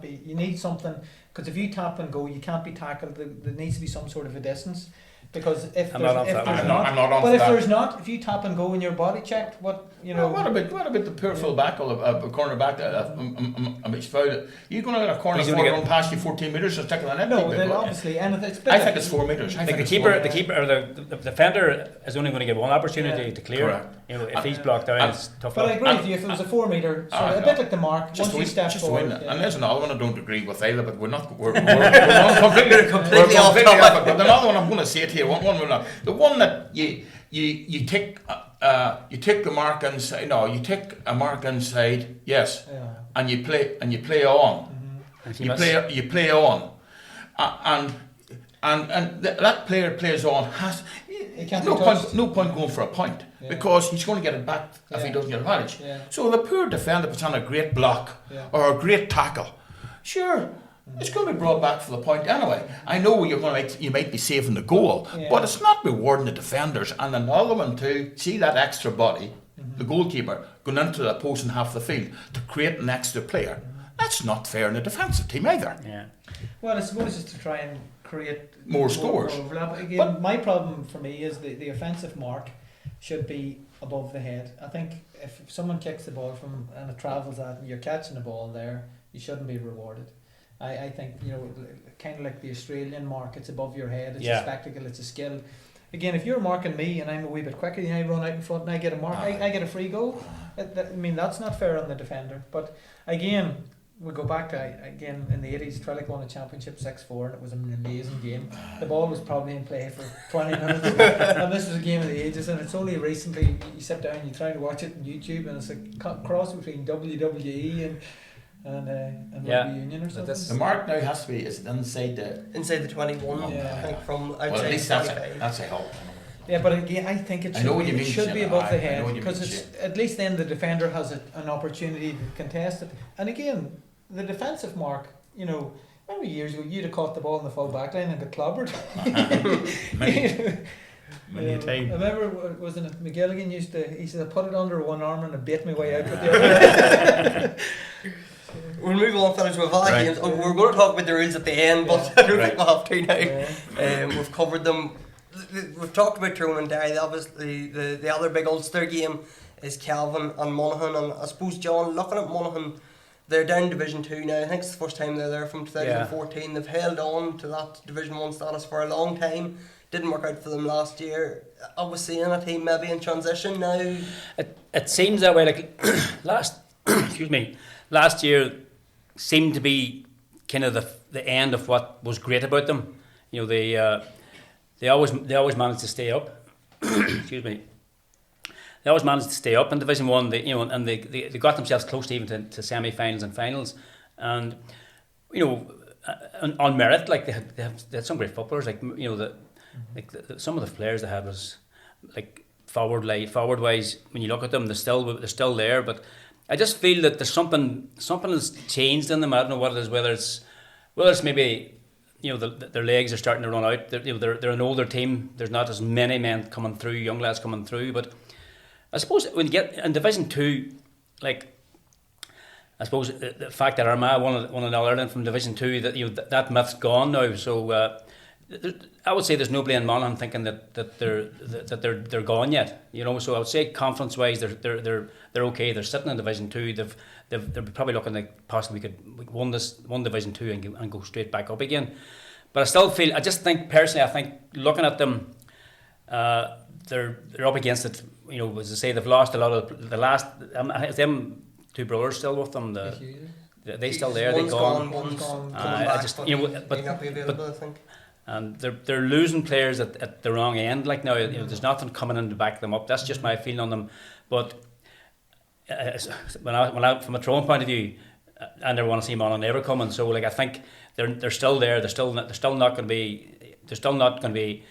Speaker 4: be. You need something, because if you tap and go, you can't be tackled. There needs to be some sort of a distance. Because if
Speaker 2: I'm
Speaker 4: there's,
Speaker 2: not on
Speaker 4: if
Speaker 2: that
Speaker 4: there's
Speaker 2: one.
Speaker 4: not,
Speaker 3: I'm not on
Speaker 4: but
Speaker 3: for
Speaker 4: if
Speaker 3: that.
Speaker 4: there's not, if you tap and go and your body checked, what you know?
Speaker 3: What about the poor full back or a corner back? A mixed foul. You're going to let a corner
Speaker 2: He's
Speaker 3: forward
Speaker 2: gonna
Speaker 3: run past you 14 metres and stick in the net.
Speaker 4: No, then obviously, and it's.
Speaker 3: I think it's 4 metres. I
Speaker 2: Like
Speaker 3: think
Speaker 2: the
Speaker 3: it's
Speaker 2: keeper,
Speaker 3: 4
Speaker 2: the keeper, or the defender is only going to get one opportunity
Speaker 4: Yeah.
Speaker 2: to clear.
Speaker 3: Correct.
Speaker 2: You know, if he's blocked down, it's tough.
Speaker 4: But I
Speaker 2: enough.
Speaker 4: agree with you. If it was a 4 metre, so a bit like the mark,
Speaker 3: Just
Speaker 4: once
Speaker 3: to
Speaker 4: you
Speaker 3: win,
Speaker 4: step
Speaker 3: just to
Speaker 4: forward.
Speaker 3: win.
Speaker 4: yeah.
Speaker 3: And there's another one I don't agree with either, but we're not completely
Speaker 1: completely off topic.
Speaker 3: off it. But another one I'm going to say it here. One we're not. The one that you take the mark inside. No, you take a mark inside. Yes,
Speaker 4: Yeah.
Speaker 3: and you play on.
Speaker 2: And he
Speaker 3: You
Speaker 2: must-
Speaker 3: play on, and that player plays on has
Speaker 4: can't
Speaker 3: no
Speaker 4: be
Speaker 3: point
Speaker 4: touched.
Speaker 3: no point going for a point
Speaker 4: Yeah.
Speaker 3: because he's going to get it back if he
Speaker 4: Yeah.
Speaker 3: doesn't get advantage.
Speaker 4: Yeah.
Speaker 3: So the poor defender puts on a great block
Speaker 4: Yeah.
Speaker 3: or a great tackle. Sure. It's going to be brought back for the point anyway. I know you might be saving the goal,
Speaker 4: Yeah.
Speaker 3: but it's not rewarding the defenders. And another one too. See that extra body, the goalkeeper going into the opposing half of the field to create an extra player. That's not fair in the defensive team either.
Speaker 2: Yeah.
Speaker 4: Well, I suppose it's to try and create
Speaker 3: More scores.
Speaker 4: overlap. Again,
Speaker 3: But-
Speaker 4: my problem for me is the offensive mark should be above the head. I think if someone kicks the ball from and it travels out and you're catching the ball there, you shouldn't be rewarded. I think, you know, kind of like the Australian mark, it's above your head, it's
Speaker 2: Yeah.
Speaker 4: a spectacle, it's a skill. Again, if you're marking me and I'm a wee bit quicker than you, I run out in front and I get a mark, I get a free goal. I mean, that's not fair on the defender. But again, we go back to, again, in the 80s, Trillick won a championship 6-4 and it was an amazing game. The ball was probably in play for 20 minutes and this was a game of the ages, and it's only recently you sit down and you try to watch it on YouTube and it's a cross between WWE and
Speaker 2: Yeah.
Speaker 4: rugby union or something.
Speaker 3: The mark now has to be is it inside the.
Speaker 1: Inside the 21,
Speaker 4: Yeah.
Speaker 1: I think, from outside
Speaker 3: Well, at least
Speaker 1: 25.
Speaker 3: that's a help.
Speaker 4: Yeah, but again, I think it
Speaker 3: I
Speaker 4: should
Speaker 3: know what
Speaker 4: be,
Speaker 3: you mean,
Speaker 4: it should be
Speaker 3: Shane.
Speaker 4: above the
Speaker 3: I know
Speaker 4: head
Speaker 3: what you
Speaker 4: because
Speaker 3: mean,
Speaker 4: it's
Speaker 3: Shane.
Speaker 4: at least then the defender has an opportunity to contest it. And again, the defensive mark, you know, remember years ago you'd have caught the ball in the full back line and got clobbered.
Speaker 3: Many
Speaker 2: time.
Speaker 4: I remember, wasn't it McGilligan he said, I put it under one arm and I bait my way out with the other.
Speaker 1: We'll move on, fellas. We've had
Speaker 3: Right.
Speaker 1: games. We're going to talk about the rules at the end, but I don't think we'll have to now.
Speaker 4: Yeah.
Speaker 1: We've covered them. We've talked about Tyrone and Derry. Obviously, the other big Ulster game is Calvin and Monaghan. And I suppose, John, looking at Monaghan, they're down Division 2 now. I think it's the first time they're there from 2014. They've held on to that Division 1 status for a long time. Didn't work out for them last year. I was seeing a team maybe in transition now.
Speaker 2: It seems that way. Like last year seemed to be kind of the end of what was great about them. You know, they always managed to stay up. Excuse me. They always managed to stay up in Division 1. They got themselves close to even to semi-finals and finals, and you know, on merit, like they had some great footballers. Like, you know, some of the players they had was like forward wise. When you look at them, they're still there. But I just feel that there's something has changed in them. I don't know what it is. Whether it's maybe, you know, their legs are starting to run out. They're an older team. There's not as many men coming through, young lads coming through. But I suppose when you get in Division 2, like, I suppose the fact that Armagh won in Ireland from Division 2, that, you know, that myth's gone now. So I would say there's nobody in Monaghan thinking that they're gone yet. You know, so I would say conference wise they're okay. They're sitting in Division 2. They're probably looking like possibly we could win Division 2 and go straight back up again. But I just think personally, looking at them, they're up against it. You know, as I say, they've lost a lot of the last. Them two brothers still with them. They still there. They're
Speaker 1: One's
Speaker 2: gone.
Speaker 1: one's
Speaker 4: Coming
Speaker 1: coming back.
Speaker 2: just,
Speaker 1: but
Speaker 2: you know,
Speaker 1: may not be available, I think.
Speaker 2: And they're losing players at the wrong end. Like now, you know, there's nothing coming in to back them up. That's just my feeling on them. But when I from a Tyrone point of view, I never want to see Monaghan ever coming. So like I think they're still there. They're still not going to be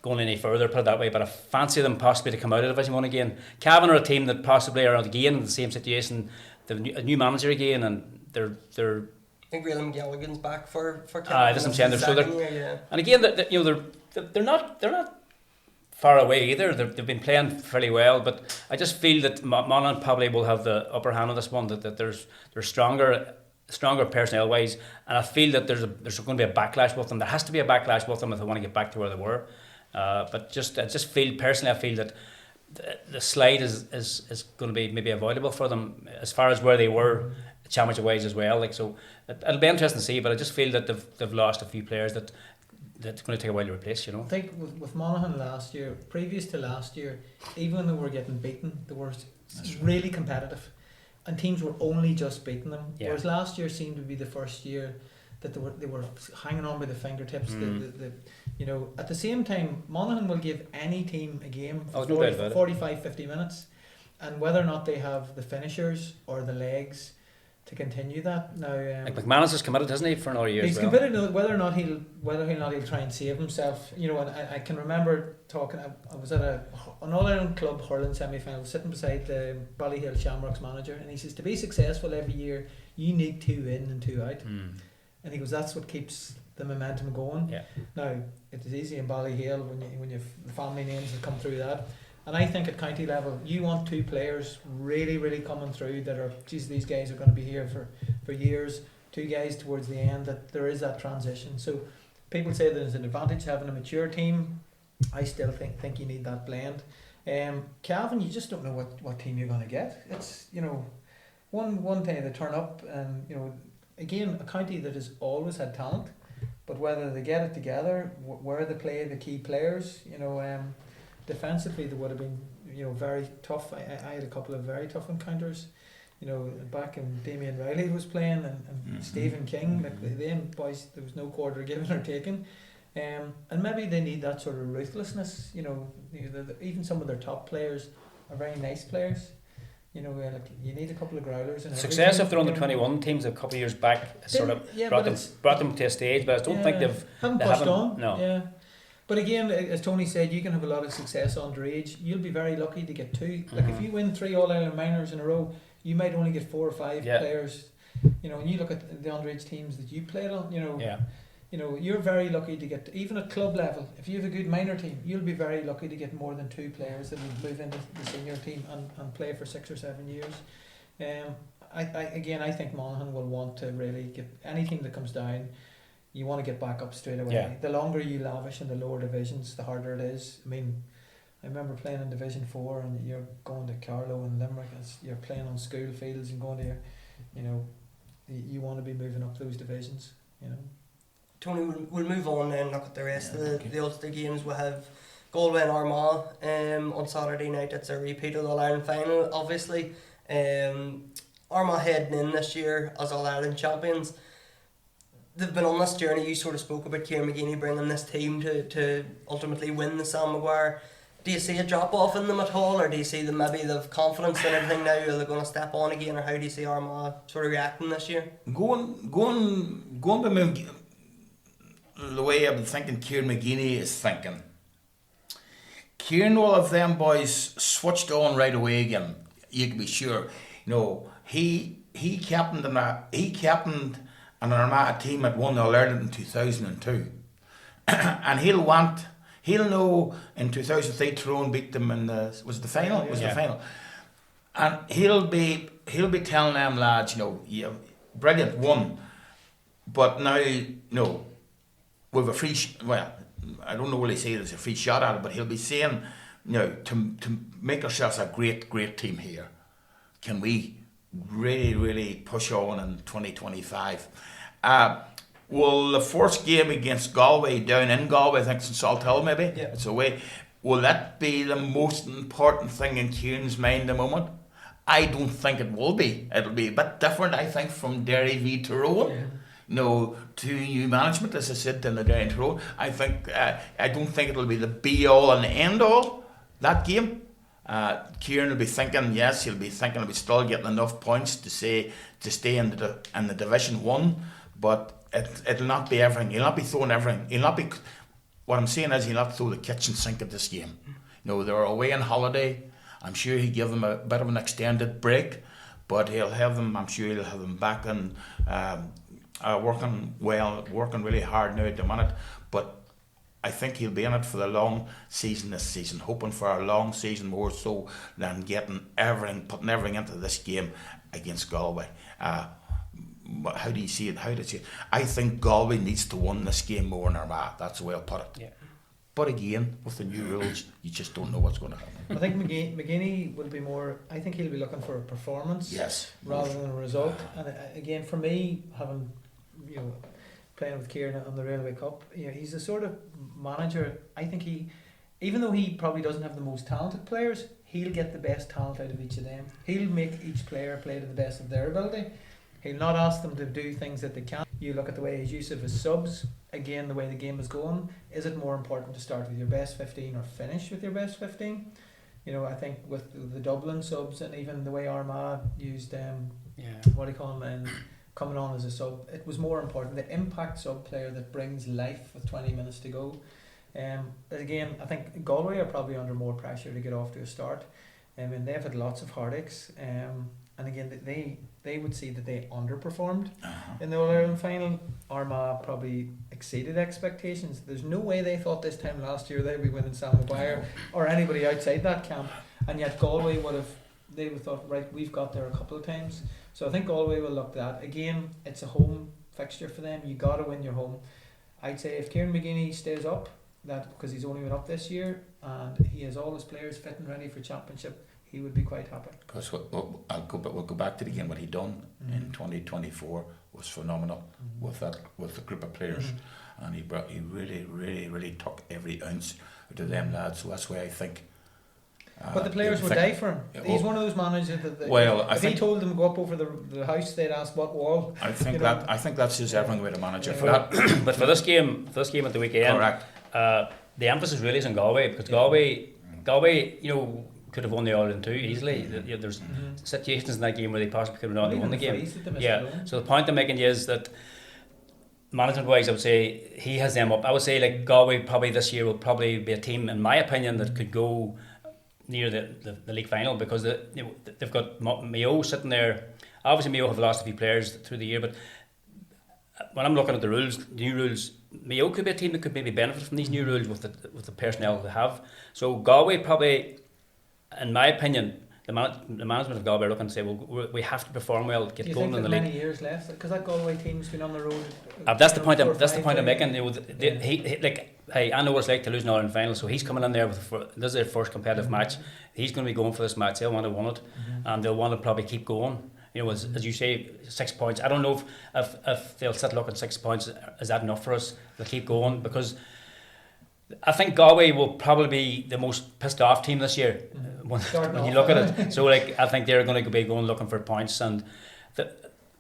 Speaker 2: going any further. Put it that way. But I fancy them possibly to come out of Division 1 again. Cavan are a team that possibly are again in the same situation. They've a new manager again, and they're.
Speaker 1: I think Graham Gallagher's back for
Speaker 2: That's what I'm saying.
Speaker 1: yeah.
Speaker 2: And again, you know, they're not far away either. They've been playing fairly well, but I just feel that Monaghan probably will have the upper hand on this one. That they're stronger stronger personnel wise, and I feel that there's going to be a backlash with them. There has to be a backlash with them if they want to get back to where they were. But I just feel personally, I feel that the slide is going to be maybe avoidable for them as far as where they were championship wise as well. Like, so it'll be interesting to see. But I just feel that they've lost a few players that's going to take a while to replace. You know,
Speaker 4: I think with Monaghan last year, previous to last year, even when they were getting beaten, they were really competitive, and teams were only just beating them.
Speaker 2: Yeah.
Speaker 4: Whereas last year seemed to be the first year that they were hanging on by the fingertips. You know, at the same time, Monaghan will give any team a game for 45, 50 minutes, and whether or not they have the finishers or the legs to continue that. Now,
Speaker 2: like McManus is committed, hasn't he, for another year?
Speaker 4: He's committed. Whether or not he'll try and save himself. You know, and I can remember talking. I was at an All-Ireland club hurling semi-final, sitting beside the Ballyhale Shamrocks manager, and he says, to be successful every year, you need 2 in and 2 out. And he goes, that's what keeps the momentum going. Yeah. Now, it is easy in Ballyhale when you've the family names that come through that. And I think at county level, you want 2 players really, really coming through that are, geez, these guys are going to be here for years. 2 guys towards the end, that there is that transition. So people say there's an advantage having a mature team. I still think you need that blend. Calvin, you just don't know what team you're going to get. It's, you know, one day they turn up and, you know, again, a county that has always had talent, but whether they get it together, where they play the key players, you know, defensively they would have been, you know, very tough. I had a couple of very tough encounters, you know, back when Damien Riley was playing and Stephen King, like them boys, there was no quarter given or taken. And maybe they need that sort of ruthlessness, you know, even some of their top players are very nice players. You know, like you need a couple of growlers. And
Speaker 2: success of their under 21 teams a couple of years back sort of brought them to a stage, but I don't think
Speaker 4: haven't pushed on.
Speaker 2: No.
Speaker 4: Yeah. But again, as Tony said, you can have a lot of success underage. You'll be very lucky to get 2. Like if you win 3 All-Ireland minors in a row, you might only get 4 or 5 players. You know, and you look at the underage teams that you played on. You know, you know, you're very lucky to get, even at club level, if you have a good minor team, you'll be very lucky to get more than 2 players that will move into the senior team and play for 6 or 7 years. I think Monaghan will want to really get any team that comes down. You want to get back up straight away. Yeah. The longer you lavish in the lower divisions, the harder it is. I mean, I remember playing in Division 4 and you're going to Carlow and Limerick, you're playing on school fields and going to your, you know, you want to be moving up those divisions, you know.
Speaker 1: Tony, we'll move on and look at the rest of the Ulster games. We'll have Galway and Armagh on Saturday night. It's a repeat of the All-Ireland final, obviously. Armagh heading in this year as All-Ireland champions. They've been on this journey. You sort of spoke about Kieran McGeeney bringing this team to ultimately win the Sam Maguire. Do you see a drop off in them at all, or do you see them maybe they've confidence in everything now? Are they going to step on again, or how do you see Armagh sort of reacting this year?
Speaker 3: Going by me, the way I've been thinking Kieran McGeeney is thinking. Kieran will have them boys switched on right away again. You can be sure. You know, he captained an Armagh team that won the All-Ireland in 2002. And he'll know in 2003 Tyrone beat them in the final? It was the final. And he'll be telling them lads, you know, yeah, brilliant, won. But now, you know, with a free I don't know what he say there's a free shot at it, but he'll be saying, you know, to make ourselves a great team here, can we really push on in 2025? Well, the first game against Galway down in Galway, I think it's in Salthill maybe, it's away, will that be the most important thing in Kieran's mind at the moment? I don't think it will be. It'll be a bit different, I think, from Derry v Tyrone. Yeah. No, to new management, as I said, in the Derry and Tyrone. I don't think it'll be the be all and end all, that game. Kieran will be thinking, he'll be still getting enough points to stay in the Division 1, but it'll not be everything. He'll not be throwing everything. What I'm saying is he'll not throw the kitchen sink at this game. You know, they're away on holiday. I'm sure he'll give them a bit of an extended break, but he'll have them back and working really hard now at the minute. But I think he'll be in it for the long season this season, hoping for a long season more so than putting everything into this game against Galway. how do you see it? I think Galway needs to win this game more than Armagh. That's the way I'll put it.
Speaker 2: Yeah.
Speaker 3: But again, with the new rules, you just don't know what's going to happen.
Speaker 4: I think McGinney will be more. I think he'll be looking for a performance,
Speaker 3: Yes,
Speaker 4: rather than a result. And again, for me, having playing with Kieran on the Railway Cup, he's the sort of manager. I think even though he probably doesn't have the most talented players, he'll get the best talent out of each of them. He'll make each player play to the best of their ability. He'll not ask them to do things that they can't. You look at the way his use of his subs, again, the way the game is going, is it more important to start with your best 15 or finish with your best 15? I think with the Dublin subs and even the way Armagh used what do you call him, coming on as a sub, it was more important. The impact sub player that brings life with 20 minutes to go. Again, I think Galway are probably under more pressure to get off to a start. They've had lots of heartaches. And again, they would see that they underperformed in the All-Ireland final. Armagh probably exceeded expectations. There's no way they thought this time last year they'd be winning Sam Maguire or anybody outside that camp. And yet Galway would have thought, right, we've got there a couple of times. So I think Galway will look at that. Again, it's a home fixture for them. You got to win your home. I'd say if Kieran McGinney stays up, because he's only been up this year and he has all his players fit and ready for championship, he would be quite happy.
Speaker 3: Because we'll go back to it again. What he done in 2024 was phenomenal with the group of players, and he really took every ounce out of them lads. So that's why I think.
Speaker 4: But the players would die for him. He's one of those managers that if he told them to go up over the house, they'd ask what wall.
Speaker 3: I think that's just everyone with a manager for
Speaker 2: that. But for this game at the weekend,
Speaker 3: correct.
Speaker 2: The emphasis really is on Galway, because Galway, could have won the All-Ireland too easily. There's situations in that game where they possibly could have not won the game. So the point I'm making is that management-wise, I would say he has them up. I would say like Galway probably this year will probably be a team, in my opinion, that could go near the league final, because they've got Mayo sitting there. Obviously Mayo have lost a few players through the year, but when I'm looking at the new rules, Mayo could be a team that could maybe benefit from these new rules with the personnel they have. So Galway probably, in my opinion, the management of Galway are looking to say, well, we have to perform well, get going in the league.
Speaker 4: Many years left, because that Galway team's been on the road.
Speaker 2: That's the point. That's the point I'm making. Hey, I know what it's like to lose an All-Ireland final, so he's coming in there this is their first competitive match. He's going to be going for this match. They'll want to win it, and they'll want to probably keep going. As you say, 6 points. I don't know if they'll sit looking 6 points. Is that enough for us? They'll keep going, because I think Galway will probably be the most pissed off team this year when you look at it. So I think they're going to be going looking for points, and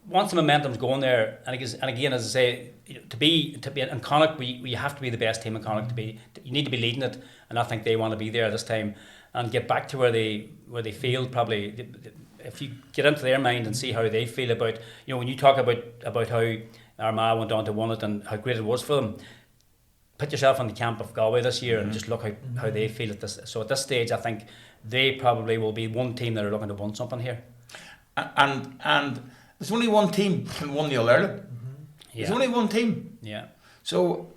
Speaker 2: once the momentum's going there, and again, as I say, to be in Connacht, we have to be the best team in Connacht. You need to be leading it, and I think they want to be there this time and get back to where they feel probably. If you get into their mind and see how they feel about, when you talk about how Armagh went on to win it and how great it was for them, put yourself in the camp of Galway this year and just look how they feel at this. So at this stage, I think they probably will be one team that are looking to win something here.
Speaker 3: And there's only one team can win the All-Ireland.
Speaker 2: Yeah.
Speaker 3: There's only one team.
Speaker 2: Yeah.
Speaker 3: So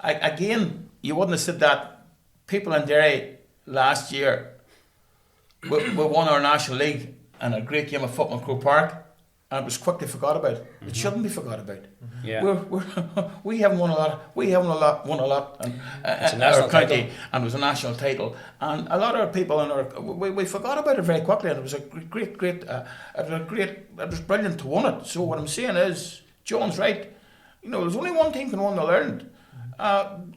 Speaker 3: again, you wouldn't have said that. People in Derry last year we won our National League and a great game of football in Croke Park, and it was quickly forgot about. It shouldn't be forgot about.
Speaker 2: Yeah.
Speaker 3: We haven't won a lot. We haven't won a lot in our county, and it was a national title. And a lot of people in our we forgot about it very quickly, and it was a great. It was brilliant to win it. So what I'm saying is, John's right. There's only one team can win the Ireland.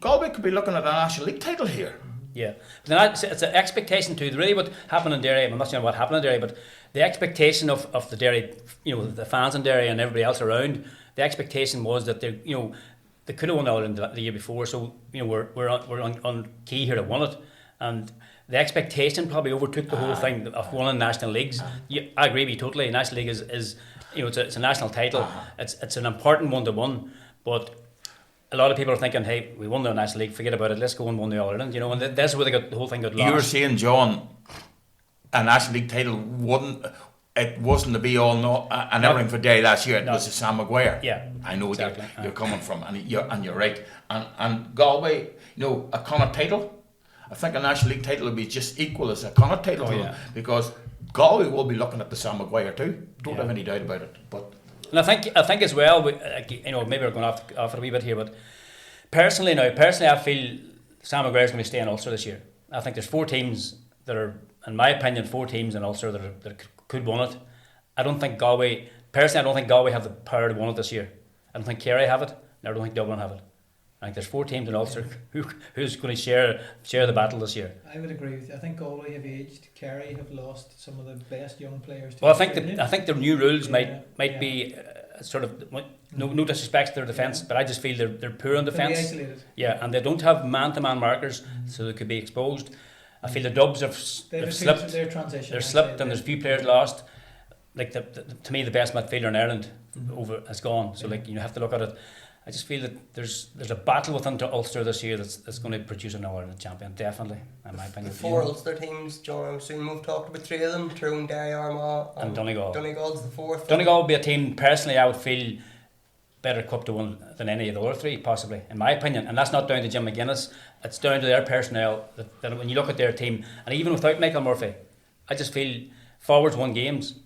Speaker 3: Galway could be looking at a National League title here.
Speaker 2: Yeah, but it's an expectation too. Really, what happened in Derry, I'm not saying what happened in Derry, but the expectation of the Derry, the fans in Derry and everybody else around, the expectation was that they could have won Ireland the year before. So we're on key here to win it, and the expectation probably overtook the whole thing of winning national leagues. I agree with you totally. National League is it's a national title. It's an important one to win, but a lot of people are thinking, hey, we won the National League, forget about it, let's go and win the All-Ireland, and that's where the whole thing got lost.
Speaker 3: You were saying, John, a National League title wasn't the be-all and everything for Derry last year. It was the Sam Maguire.
Speaker 2: Yeah,
Speaker 3: I know
Speaker 2: exactly.
Speaker 3: you're coming from, and you're right. And Galway, a Connacht title, I think a National League title would be just equal as a Connacht title to them, because Galway will be looking at the Sam Maguire too. Don't have any doubt about it. But
Speaker 2: And I think as well, maybe we're going off it a wee bit here, but personally, I feel Sam Maguire's going to stay in Ulster this year. I think there's 4 teams that are, in my opinion, 4 teams in Ulster that could win it. I don't think Galway have the power to win it this year. I don't think Kerry have it, and I don't think Dublin have it. I think there's 4 teams in Ulster who's going to share the battle this year.
Speaker 4: I would agree with you. I think Galway have aged. Kerry have lost some of the best young players.
Speaker 2: Well, I think the new rules might be sort of no disrespect to their defence, but I just feel they're poor in defence.
Speaker 4: Isolated.
Speaker 2: Yeah, and they don't have man-to-man markers, so they could be exposed. I feel the Dubs have slipped.
Speaker 4: Their transition.
Speaker 2: They're slipped, and there's a few players lost. Like to me, the best midfielder in Ireland has gone. So you have to look at it. I just feel that there's a battle within Ulster this year that's going to produce an All-Ireland champion, definitely, in my opinion.
Speaker 1: The 4 Ulster teams, John, I assume we've talked about 3 of them, Tyrone, Derry, Armagh
Speaker 2: and Donegal.
Speaker 1: Donegal's the 4th.
Speaker 2: Donegal will be a team, personally, I would feel better equipped to win than any of the other 3, possibly, in my opinion. And that's not down to Jim McGuinness, it's down to their personnel, that when you look at their team, and even without Michael Murphy, I just feel forwards won games.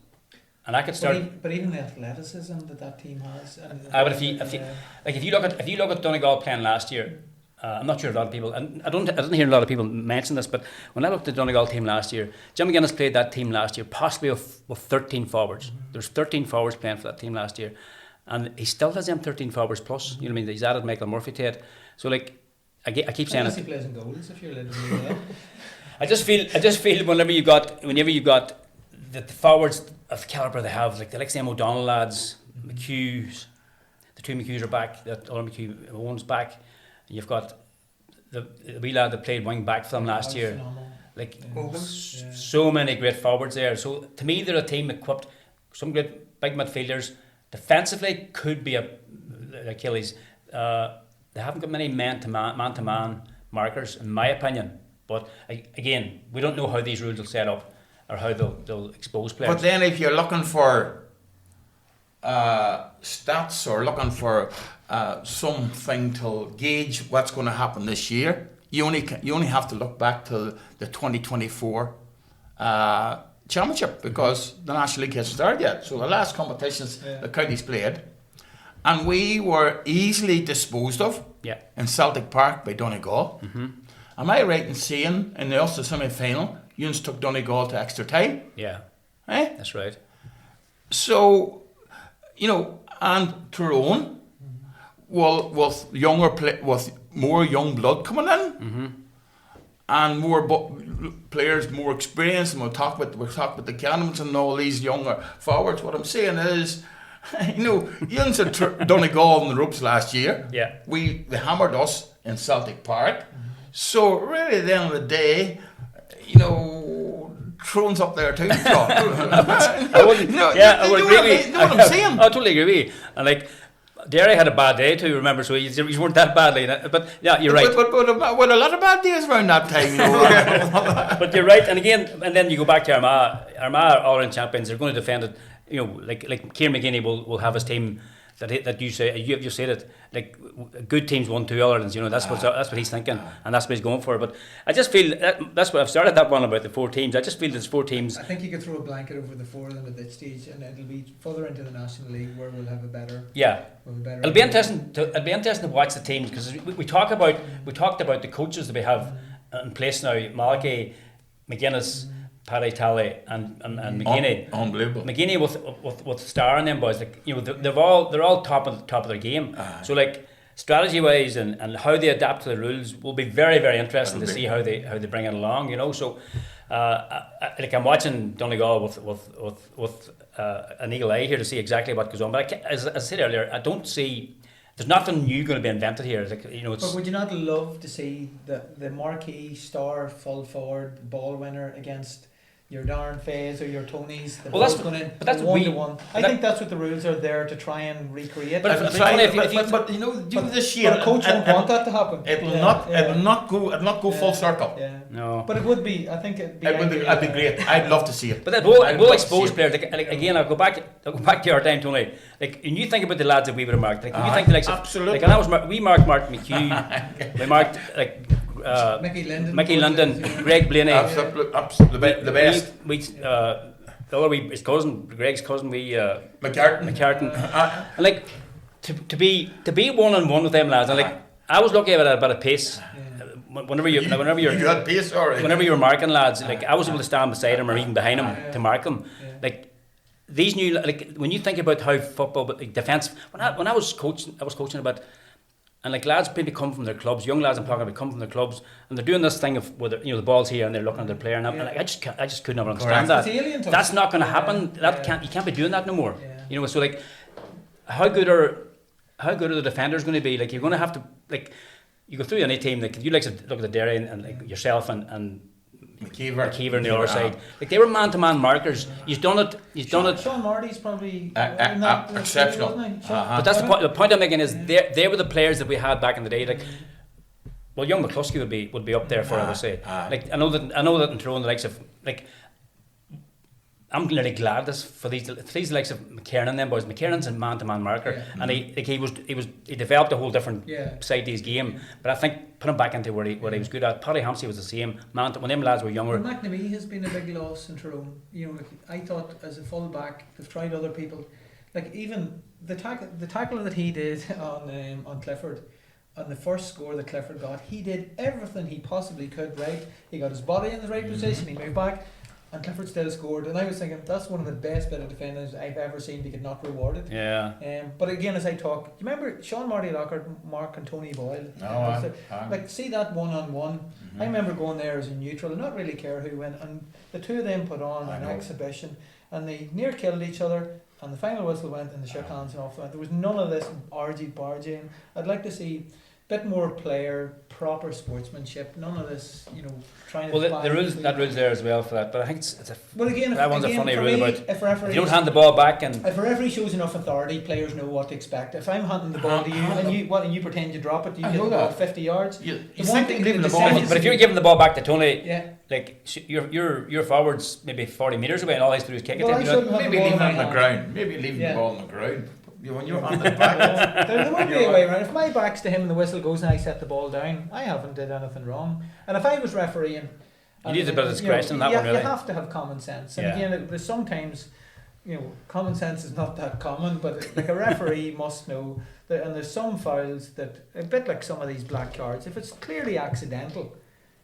Speaker 2: And I could start.
Speaker 4: But even the athleticism that team has.
Speaker 2: But if you look at Donegal playing last year, I'm not sure a lot of people, and I didn't hear a lot of people mention this, but when I looked at the Donegal team last year, Jim McGuinness played that team last year, possibly with 13 forwards. There's 13 forwards playing for that team last year, and he still has them 13 forwards plus. You know what I mean? He's added Michael Murphy to it. So I keep saying it.
Speaker 4: He plays in goals if you're literally there.
Speaker 2: I just feel whenever you got the forwards of the calibre they have, like the Alexander O'Donnell lads, McHugh's, the 2 McHughs are back, that other McHugh, one's back, and you've got the wee lad that played wing back for them last year. So many great forwards there. So to me, they're a team equipped, some great big midfielders. Defensively, could be a Achilles. They haven't got many man-to-man markers, in my opinion. But again, we don't know how these rules will set up, or how they'll expose players.
Speaker 3: But then if you're looking for stats or looking for something to gauge what's going to happen this year, you only have to look back to the 2024 championship, because the National League hasn't started yet. So the last competitions the counties played, and we were easily disposed of in Celtic Park by Donegal. Am I right in saying in the Ulster semi-final, Eunice took Donegal to extra time?
Speaker 2: Yeah.
Speaker 3: Eh?
Speaker 2: That's right.
Speaker 3: So, and Tyrone, with with more young blood coming in, and more players, more experience, and we'll talk about the Canaans and all these younger forwards. What I'm saying is, Eunice had Donegal on the ropes last year.
Speaker 2: Yeah.
Speaker 3: They hammered us in Celtic Park. So really, at the end of the day, Tyrone's up there too.
Speaker 2: I would agree.
Speaker 3: Know what I'm saying?
Speaker 2: I totally agree with you. And Derry had a bad day too, remember, so he's weren't that badly. But yeah, you're right.
Speaker 3: But a lot of bad days around that time,
Speaker 2: But you're right, and then you go back to Armagh. Armagh are All-Ireland champions. They're going to defend it. Like Kieran McGinney will have his team. That you say you said it, like good teams won 2 All-Irelands, that's what he's thinking, and that's what he's going for. But I just feel that's what I've started that one about the 4 teams. I just feel there's 4 teams.
Speaker 4: I think you could throw a blanket over the 4 of them at this stage, and it'll be further into the National League where we'll have a better.
Speaker 2: Yeah, it'll be interesting to watch the teams, because we talked about the coaches that we have in place now: Malachy, McGuinness, Paddy Talley and McGinney.
Speaker 3: Unbelievable.
Speaker 2: McGinney with Star and them boys, they're all top of their game. So strategy wise and how they adapt to the rules will be very, very interesting to see how they bring it along. So I'm watching Donegal with an eagle eye here to see exactly what goes on. But as I said earlier, I don't see. There's nothing new going to be invented here. It's.
Speaker 4: But would you not love to see the marquee star full forward ball winner against your Darren Fays or your Tonys?
Speaker 2: Well, that's one to one.
Speaker 4: I think that's what the rules are there to try and recreate.
Speaker 3: But this year,
Speaker 4: but a coach won't want that to happen.
Speaker 3: It will not go full circle.
Speaker 4: Yeah.
Speaker 2: No.
Speaker 4: But it would be. I think it'd
Speaker 3: be great. I'd love to see it.
Speaker 2: But it will expose players. Again, I'll go back to our time, Tony. When you think about the lads that we would have marked, when you think
Speaker 3: absolutely.
Speaker 2: We marked Mark McHugh, we marked
Speaker 4: Mickey Linden,
Speaker 2: Greg Blaney,
Speaker 3: absolutely the best.
Speaker 2: We his cousin, Greg's cousin,
Speaker 3: McCartan.
Speaker 2: And like to be 1-on-1 with them lads, and like I was lucky about a bit of pace. Whenever you
Speaker 3: had pace, or
Speaker 2: whenever you were marking lads, like I was able to stand beside him or even behind him to mark them. Like these new, like when you think about how football, but like defence. When I was coaching about. And like lads maybe come from their clubs, young lads I'm talking about come from their clubs, and they're doing this thing of where the ball's here and they're looking at their player, and like, I just could never understand that. That's not going to happen. You can't be doing that no more. You know, so like, how good are the defenders going to be? Like you're going to have to like, you go through any team like you like to look at the Derry and like yourself and McKeever on the other side. Like they were man-to-man markers. You've done it.
Speaker 4: Sean Marty's probably
Speaker 3: exceptional.
Speaker 2: But that's the point I'm making is they were the players that we had back in the day. Like, well, young McCluskey would be up there for I would say. Like I know that in Tyrone the likes of like. I'm really glad for these likes of McKiernan and them boys. McKiernan's a man-to-man marker, and he developed a whole different side to his game. But I think put him back into where he was good at. Paddy Hampsey was the same man. When them lads were younger.
Speaker 4: Well, McNamee has been a big loss in Tyrone. You know, like, I thought as a full back, they've tried other people. Like even the tackle that he did on Clifford, on the first score that Clifford got, he did everything he possibly could right. He got his body in the right position. He moved back. And Clifford still scored, and I was thinking that's one of the best bit of defenders I've ever seen to get not rewarded.
Speaker 2: Yeah.
Speaker 4: But again, as I talk, you remember Sean Marty Lockhart, Mark and Tony Boyle? Like see that 1-on-1. I remember going there as a neutral and not really care who went, and the two of them put on an exhibition, and they near killed each other. And the final whistle went, and they shook hands and off went. There was none of this argy-bargy. I'd like to see a bit more player, proper sportsmanship. None of this, you know, trying to.
Speaker 2: Well, the rules there as well for that. But I think it's a.
Speaker 4: Well, again,
Speaker 2: that one's a funny rule about.
Speaker 4: If you
Speaker 2: don't hand the ball back, and
Speaker 4: if a referee shows enough authority, players know what to expect. If I'm handing the ball to you and you pretend you drop it, you get the ball 50 yards.
Speaker 3: You think leaving the ball,
Speaker 2: but if you're giving the ball back to Tony, like your forwards maybe 40 metres away, and all he has to do is kick it.
Speaker 3: Maybe leaving it on the ground. Maybe leaving the ball on the ground. When you're on the back,
Speaker 4: there won't be a way around. If my back's to him and the whistle goes and I set the ball down, I haven't did anything wrong. And if I was refereeing,
Speaker 2: you need a bit of discretion in that one, really.
Speaker 4: You have to have common sense. And again, there's sometimes, you know, common sense is not that common, but like a referee must know that. And there's some fouls that a bit like some of these black cards. If it's clearly accidental,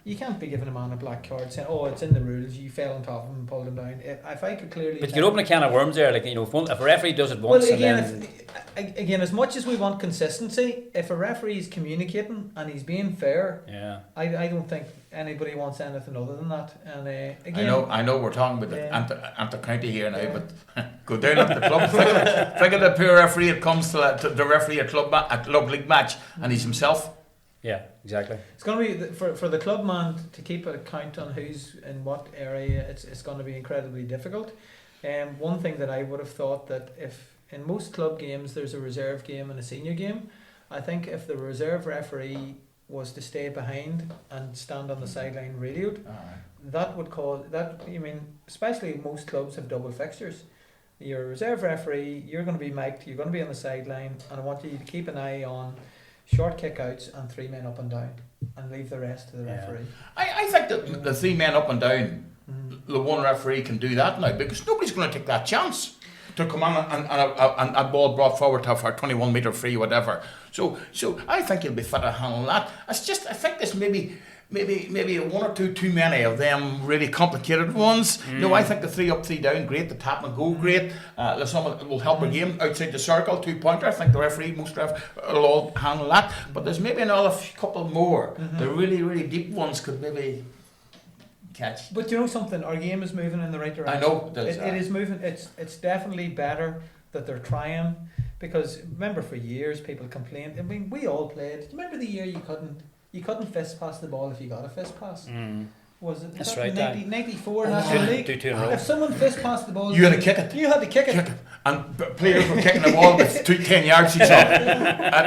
Speaker 4: you can't be giving a man a black card saying, "Oh, it's in the rules. You fell on top of him and pulled him down." If I could clearly,
Speaker 2: but you could open a can of worms there. Like, you know, if a referee does it once,
Speaker 4: well, again, as much as we want consistency, if a referee is communicating and he's being fair, I don't think anybody wants anything other than that. And again,
Speaker 3: I know we're talking about the anti-county here now, but go down at the club. Figure the poor referee that comes to the referee a club league match, and he's himself.
Speaker 2: Yeah, exactly.
Speaker 4: It's going to be for the club man to keep a count on who's in what area. It's going to be incredibly difficult. One thing that I would have thought that if in most club games there's a reserve game and a senior game, I think if the reserve referee was to stay behind and stand on the sideline radioed, that would cause that. I mean, especially most clubs have double fixtures. You're a reserve referee. You're going to be mic'd. You're going to be on the sideline, and I want you to keep an eye on short kick-outs and 3 men up and down, and leave the rest to the referee.
Speaker 3: I think that the 3 men up and down, the one referee can do that now, because nobody's going to take that chance to come on and a ball brought forward to for 21 metre free, whatever. So I think you'll be fit to handle that. It's just, I think there's maybe 1 or 2 too many of them really complicated ones. No, I think the 3 up, 3 down, great. The tap and go, great. Some will help a game outside the circle, 2-pointer. I think the referee, most refs will all handle that. But there's maybe another couple more. The really, really deep ones could maybe catch.
Speaker 4: But you know something, our game is moving in the right direction.
Speaker 3: I know it
Speaker 4: is moving. It's definitely better that they're trying, because remember for years people complained. I mean, we all played. Do you remember the year you couldn't fist pass the ball if you got a fist pass? Was it?
Speaker 2: That's right.
Speaker 4: 94 National League. If someone fist passed the ball,
Speaker 3: you had to kick it.
Speaker 4: You had to kick it.
Speaker 3: And players were kicking the ball with 10 yards each other.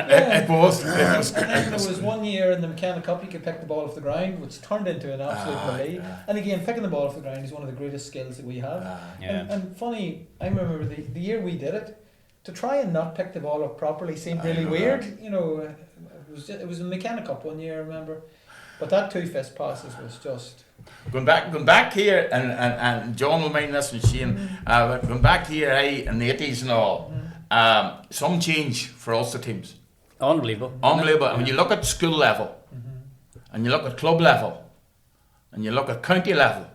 Speaker 3: It was.
Speaker 4: There was one year in the McKenna Cup you could pick the ball off the ground, which turned into an absolute relief. And again, picking the ball off the ground is one of the greatest skills that we have. And funny, I remember the year we did it, to try and not pick the ball up properly seemed really weird. You know, it was in the McKenna Cup one year, I remember. But that 2 fist passes was just
Speaker 3: Going back here, and John will mind this and Shane, going back here in the 80s and all, some change for Ulster teams.
Speaker 2: Unbelievable.
Speaker 3: Unbelievable. And when you look at school level, and you look at club level, and you look at county level,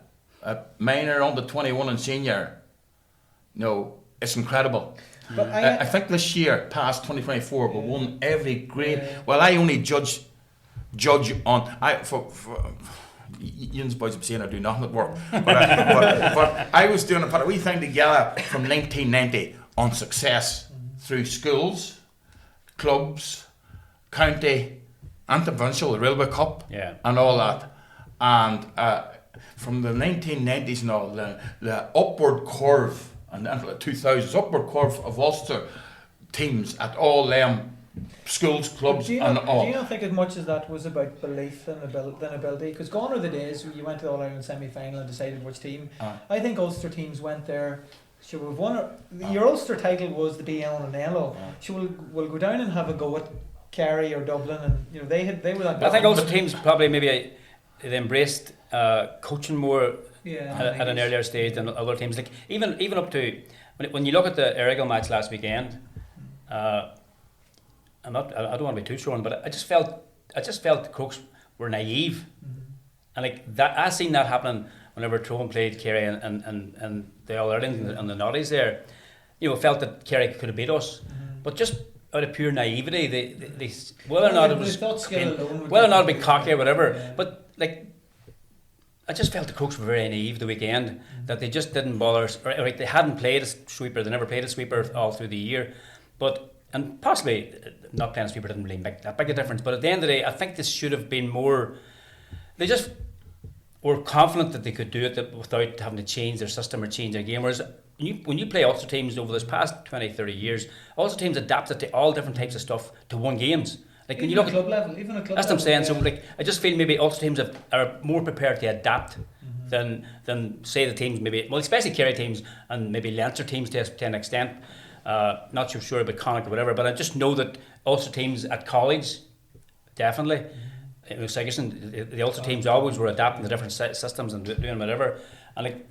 Speaker 3: minor, under 21 and senior, it's incredible.
Speaker 4: But
Speaker 3: I think this year, past 2024, we won every grade. Well, I only judge on Ian's boys are saying I do nothing at work, but I was doing a wee thing together from 1990 on success through schools, clubs, county, and provincial, the Railway Cup, and all that. And from the 1990s and all, the upward curve, and then the 2000s, upward curve of Ulster teams at all them schools, clubs, and all.
Speaker 4: Do you not think as much as that was about belief than ability? Because gone are the days when you went to the All-Ireland semi-final and decided which team. I think Ulster teams went there. Sure, we've won. Your Ulster title was the be-all and end-all. Sure, we'll go down and have a go at Kerry or Dublin, and they were that.
Speaker 2: I think Ulster teams probably maybe they embraced coaching more at an earlier stage than other teams. Like even up to when you look at the Errigal match last weekend. I don't want to be too strong, but I just felt the Crooks were naive, and like that I seen that happening whenever Tyrone played Kerry and the All Ireland and the Noddies there. Felt that Kerry could have beat us, but just out of pure naivety, they whether or not it was be cocky or whatever, but like I just felt the Crooks were very naive the weekend, that they just didn't bother. Or they hadn't played a sweeper, they never played a sweeper all through the year, and possibly not playing a sweeper didn't really make that big a difference. But at the end of the day, I think this should have been more. They just were confident that they could do it without having to change their system or change their game. Whereas when you play Ulster teams over this past 20, 30 years, Ulster teams adapted to all different types of stuff to win games. Like when you look
Speaker 4: at club level, even at club
Speaker 2: that's
Speaker 4: level.
Speaker 2: What I'm saying. So like I just feel maybe Ulster teams are more prepared to adapt than say the teams maybe, well, especially Kerry teams and maybe Leinster teams to an extent. Not so sure about Connacht or whatever, but I just know that Ulster teams at college, definitely. It was the Ulster teams always were adapting to different systems and doing whatever, and like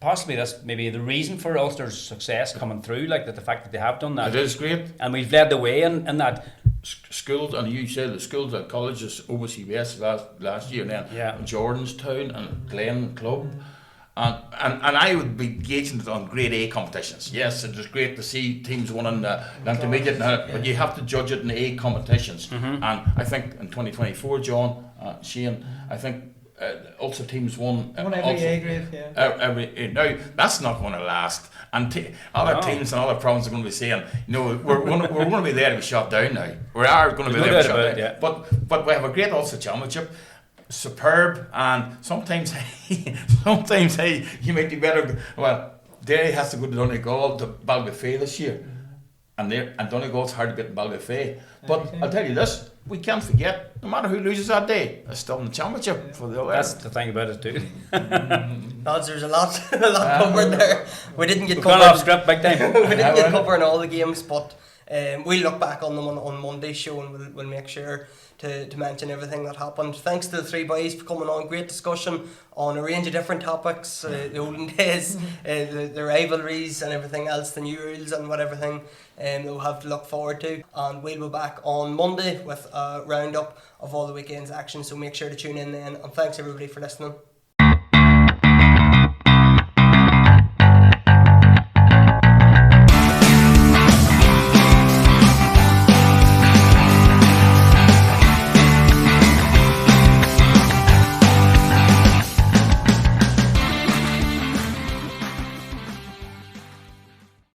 Speaker 2: possibly that's maybe the reason for Ulster's success coming through, like that the fact that they have done that.
Speaker 3: It is great,
Speaker 2: and we've led the way in that.
Speaker 3: Schools, and you said the schools at colleges, OBC West last year, and then Jordanstown and Glen Club. And I would be gauging it on grade A competitions. Yes, it was great to see teams winning the intermediate, but you have to judge it in A competitions. And I think in 2024, John, Shane, I think Ulster teams won
Speaker 4: every A grade.
Speaker 3: Now that's not going to last, and other teams and other provinces are going to be saying, we're going to be there to be shot down now. We are going to be there to be shot down. But we have a great Ulster Championship. Superb, and sometimes you might be better. Well, Derry has to go to Donegal to Balgafay this year, and Donegal's hard to get in Balgafay. But I'll tell you this: we can't forget, no matter who loses that day, it's still in the championship for the.
Speaker 2: That's the thing about it too.
Speaker 1: Lads, there's a lot covered there. We didn't get
Speaker 2: covered off script big time.
Speaker 1: We didn't get covering all the games, but we'll look back on them on Monday's show, and we'll make sure to mention everything that happened. Thanks to the three boys for coming on. Great discussion on a range of different topics, the olden days, the rivalries and everything else, the new rules and everything that we'll have to look forward to. And we'll be back on Monday with a roundup of all the weekend's action, so make sure to tune in then. And thanks everybody for listening.